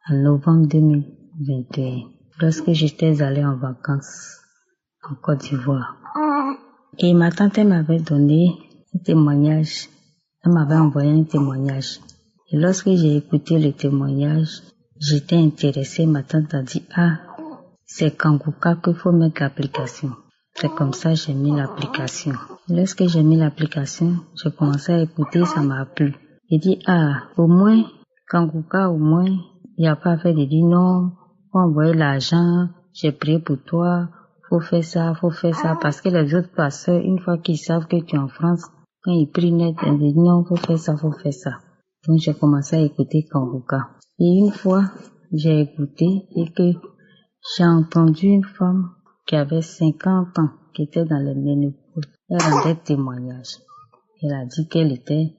Speaker 4: en novembre 2021, lorsque j'étais allée en vacances en Côte d'Ivoire. Et ma tante m'avait donné un témoignage, elle m'avait envoyé un témoignage. Et lorsque j'ai écouté le témoignage, j'étais intéressée. Ma tante a dit, c'est Kanguka qu'il faut mettre l'application. C'est comme ça que j'ai mis l'application. Et lorsque j'ai mis l'application, j'ai commencé à écouter, ça m'a plu. J'ai dit, au moins, Kanguka, au moins, il n'y a pas à faire de dire non, faut envoyer l'argent, j'ai prié pour toi, faut faire ça, parce que les autres pasteurs, une fois qu'ils savent que tu es en France, quand ils prient net, ils disent non, faut faire ça. Donc j'ai commencé à écouter Kanguka. Et une fois, j'ai écouté et que j'ai entendu une femme qui avait 50 ans, qui était dans les ménopause. Elle rendait témoignage. Elle a dit qu'elle était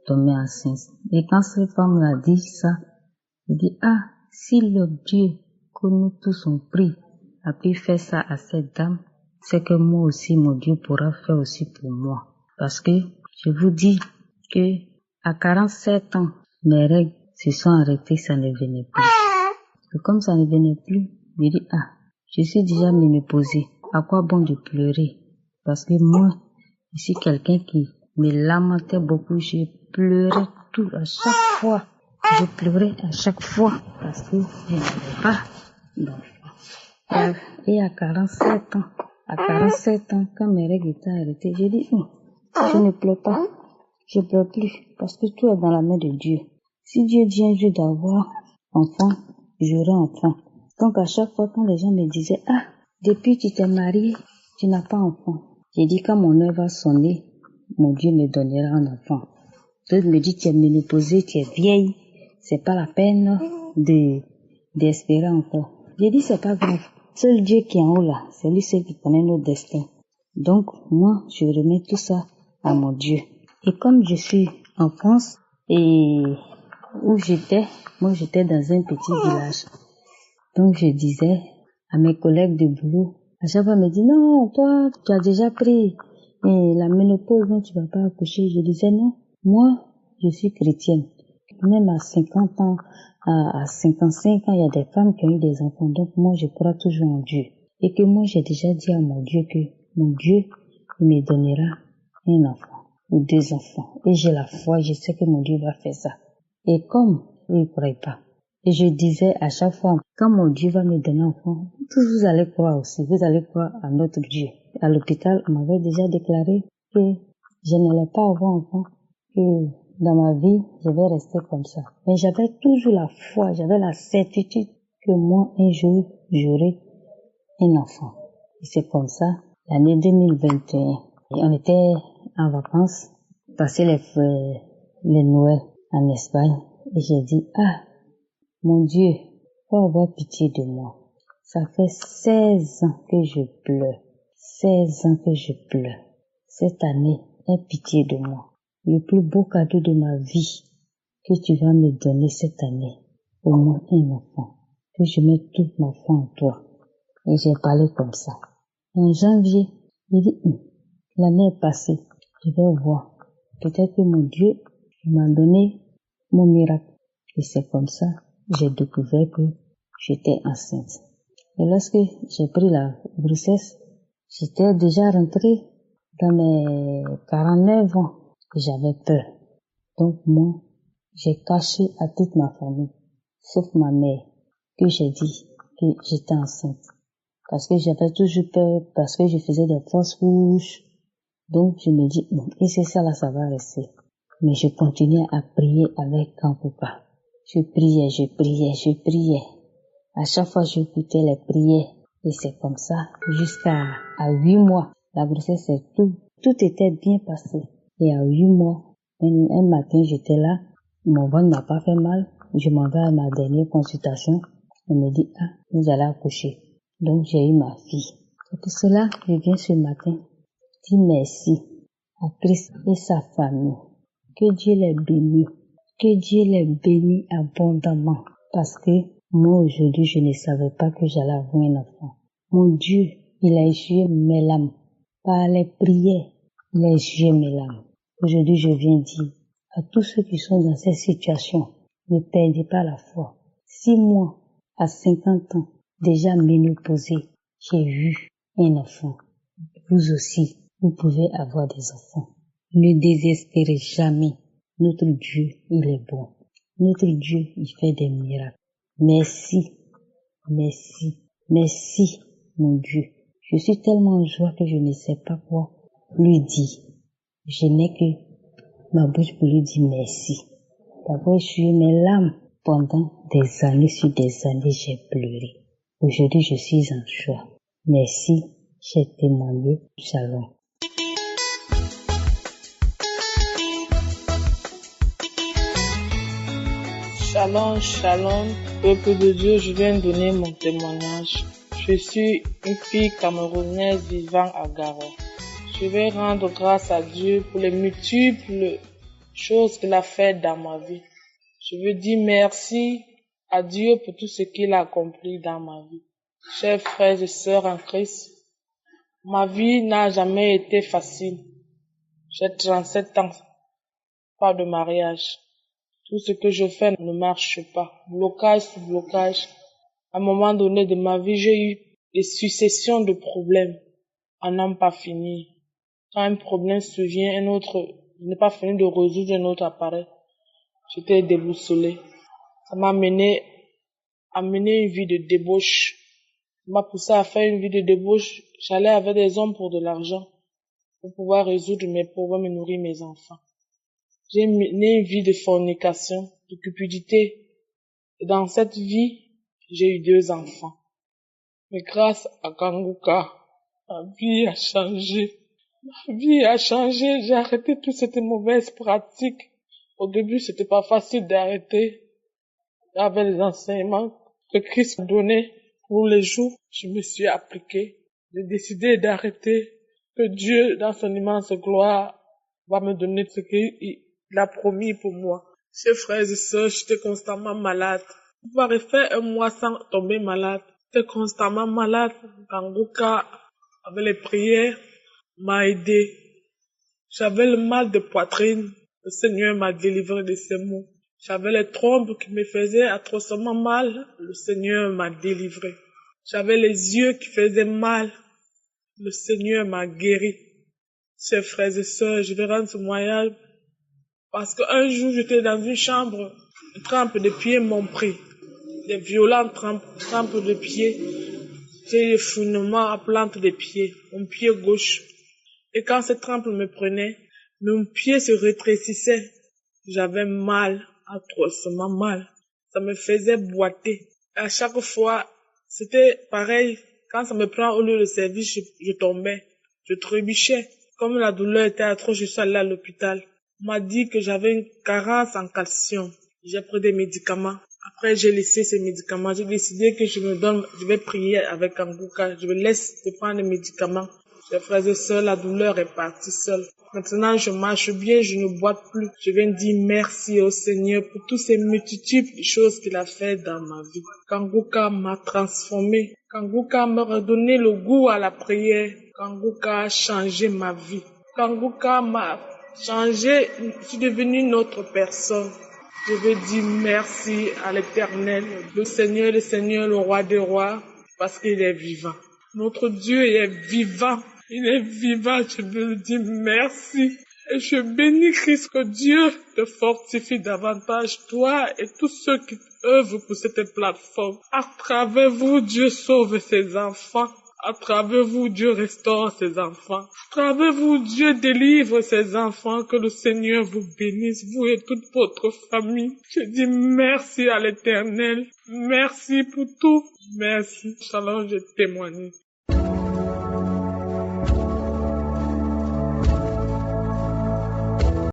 Speaker 4: tombée enceinte. Et quand cette femme a dit ça, elle dit, si le Dieu que nous tous on prie a pu faire ça à cette dame, c'est que moi aussi, mon Dieu pourra faire aussi pour moi. Parce que je vous dis que à 47 ans, mes règles se sont arrêtées, ça ne venait plus. Et comme ça ne venait plus, je dis, je suis déjà ménopausée. À quoi bon de pleurer? Parce que moi, je suis quelqu'un qui me lamentait beaucoup. Je pleurais tout à chaque fois. Je pleurais à chaque fois parce que je n'avais pas d'enfant. Et à 47 ans, quand mes règles étaient arrêtées, j'ai dit, je ne pleure pas. Je pleure plus parce que tout est dans la main de Dieu. Si Dieu dit un jour d'avoir enfant, j'aurai enfant. Donc à chaque fois quand les gens me disaient, depuis tu t'es mariée, tu n'as pas enfant. J'ai dit quand mon heure va sonner, mon Dieu me donnera un enfant. D'autres me disent, tu es ménopausée, tu es vieille, c'est pas la peine d'espérer encore. J'ai dit, c'est pas grave. Seul Dieu qui est en haut là, c'est lui seul qui connaît notre destin. Donc moi, je remets tout ça à mon Dieu. Et comme je suis en France et où j'étais, moi j'étais dans un petit village. Donc je disais à mes collègues de boulot, à chaque fois ils me disent, non, toi tu as déjà pris la ménopause, non, tu vas pas accoucher. Je disais non, moi je suis chrétienne. Même à 50 ans, à 55 ans, il y a des femmes qui ont eu des enfants. Donc moi je crois toujours en Dieu. Et que moi j'ai déjà dit à mon Dieu que mon Dieu il me donnera un enfant ou 2 enfants. Et j'ai la foi, je sais que mon Dieu va faire ça. Et comme il ne croyait pas, et je disais à chaque fois, quand mon Dieu va me donner un enfant, tous vous allez croire aussi, vous allez croire à notre Dieu. À l'hôpital, on m'avait déjà déclaré que je n'allais pas avoir enfant, que dans ma vie, je vais rester comme ça. Mais j'avais toujours la foi, j'avais la certitude que moi, un jour, j'aurai un enfant. Et c'est comme ça, l'année 2021, on était en vacances, passer les Noëls en Espagne. Et j'ai dit, ah, mon Dieu, faut avoir pitié de moi. Ça fait 16 ans que je pleure. 16 ans que je pleure. Cette année, aie pitié de moi. Le plus beau cadeau de ma vie que tu vas me donner cette année, au moins un enfant. Que je mette toute ma foi en toi. Et j'ai parlé comme ça. En janvier, il dit, l'année est passée, je vais voir. Peut-être que mon Dieu m'a donné mon miracle. Et c'est comme ça, j'ai découvert que j'étais enceinte. Et lorsque j'ai pris la grossesse, j'étais déjà rentrée dans mes 49 ans. Et j'avais peur. Donc moi, j'ai caché à toute ma famille, sauf ma mère, que j'ai dit que j'étais enceinte. Parce que j'avais toujours peur, parce que je faisais des fausses couches. Donc je me dis, et c'est ça là, ça va rester. Mais je continuais à prier avec Kankuka. Je priais. À chaque fois, j'écoutais les prières. Et c'est comme ça, jusqu'à 8 mois. La grossesse, c'est tout était bien passé. Et à 8 mois, un matin, j'étais là. Mon ventre n'a pas fait mal. Je m'en vais à ma dernière consultation. On me dit, vous allez accoucher. Donc, j'ai eu ma fille. C'est pour cela, je viens ce matin dire merci à Christ et sa famille. Que Dieu les bénisse. Que Dieu les bénisse abondamment. Parce que moi, aujourd'hui, je ne savais pas que j'allais avoir un enfant. Mon Dieu, il a essuyé mes larmes. Par les prières, il a essuyé mes larmes. Aujourd'hui, je viens dire à tous ceux qui sont dans cette situation, ne perdez pas la foi. Si moi, à 50 ans, déjà ménopausée, j'ai eu un enfant, vous aussi, vous pouvez avoir des enfants. Ne désespérez jamais. Notre Dieu, il est bon. Notre Dieu, il fait des miracles. Merci, mon Dieu. Je suis tellement en joie que je ne sais pas quoi lui dire. Je n'ai que ma bouche pour lui dire merci. D'avoir essuyé mes larmes pendant des années sur des années, j'ai pleuré. Aujourd'hui, je suis en joie. Merci, j'ai témoigné. Shalom.
Speaker 6: Shalom, peuple de Dieu, je viens donner mon témoignage. Je suis une fille camerounaise vivant à Garo. Je vais rendre grâce à Dieu pour les multiples choses qu'il a faites dans ma vie. Je veux dire merci à Dieu pour tout ce qu'il a accompli dans ma vie. Chers frères et sœurs en Christ, ma vie n'a jamais été facile. J'ai 37 ans, pas de mariage. Tout ce que je fais ne marche pas. Blocage sur blocage. À un moment donné de ma vie, j'ai eu des successions de problèmes à n'en pas finir. Quand un problème survient, un autre, je n'ai pas fini de résoudre, un autre apparaît. J'étais déboussolée. Ça m'a amené une vie de débauche. Ça m'a poussé à faire une vie de débauche. J'allais avec des hommes pour de l'argent, pour pouvoir résoudre mes problèmes et nourrir mes enfants. J'ai mené une vie de fornication, de cupidité. Et dans cette vie, j'ai eu 2 enfants. Mais grâce à Kanguka, ma vie a changé. Ma vie a changé. J'ai arrêté toutes ces mauvaises pratiques. Au début, c'était pas facile d'arrêter. Avec les enseignements que Christ donnait pour les jours, je me suis appliquée. J'ai décidé d'arrêter. Que Dieu, dans son immense gloire, va me donner ce qu'il a promis pour moi. Chers frères et sœurs, j'étais constamment malade. Je pouvais faire un mois sans tomber malade. J'étais constamment malade. Kanguka, avec les prières, m'a aidé. J'avais le mal de poitrine. Le Seigneur m'a délivré de ces maux. J'avais les trompes qui me faisaient atrocement mal. Le Seigneur m'a délivré. J'avais les yeux qui faisaient mal. Le Seigneur m'a guéri. Chers frères et sœurs, je vais rendre ce témoignage parce qu'un jour, j'étais dans une chambre, une trempe de pieds m'ont pris. Des violentes trempes de pieds. J'ai eu des fouinements à plante des pieds, mon pied gauche. Et quand cette trempe me prenait, mon pied se rétrécissait. J'avais mal, atrocement mal. Ça me faisait boiter. À chaque fois, c'était pareil. Quand ça me prend au lieu de service, je tombais. Je trébuchais. Comme la douleur était atroce, je suis allée à l'hôpital. On m'a dit que j'avais une carence en calcium. J'ai pris des médicaments. Après, j'ai laissé ces médicaments. J'ai décidé que je vais prier avec Kanguka. Je me laisse de prendre les médicaments. Chers frères et sœurs, la douleur est partie seule. Maintenant, je marche bien, je ne boite plus. Je viens dire merci au Seigneur pour toutes ces multitudes de choses qu'il a fait dans ma vie. Kanguka m'a transformé. Kanguka m'a redonné le goût à la prière. Kanguka a changé ma vie. Kanguka m'a changé. Je suis devenue une autre personne. Je veux dire merci à l'Éternel, le Seigneur, le roi des rois, parce qu'il est vivant. Notre Dieu est vivant. Il est vivant, je veux dire merci. Et je bénis Christ, que Dieu te fortifie davantage, toi et tous ceux qui œuvrent pour cette plateforme. À travers vous, Dieu sauve ses enfants. À travers vous, Dieu restaure ses enfants. À travers vous, Dieu délivre ses enfants. Que le Seigneur vous bénisse, vous et toute votre famille. Je dis merci à l'Éternel. Merci pour tout. Merci. Shalom, je témoigne.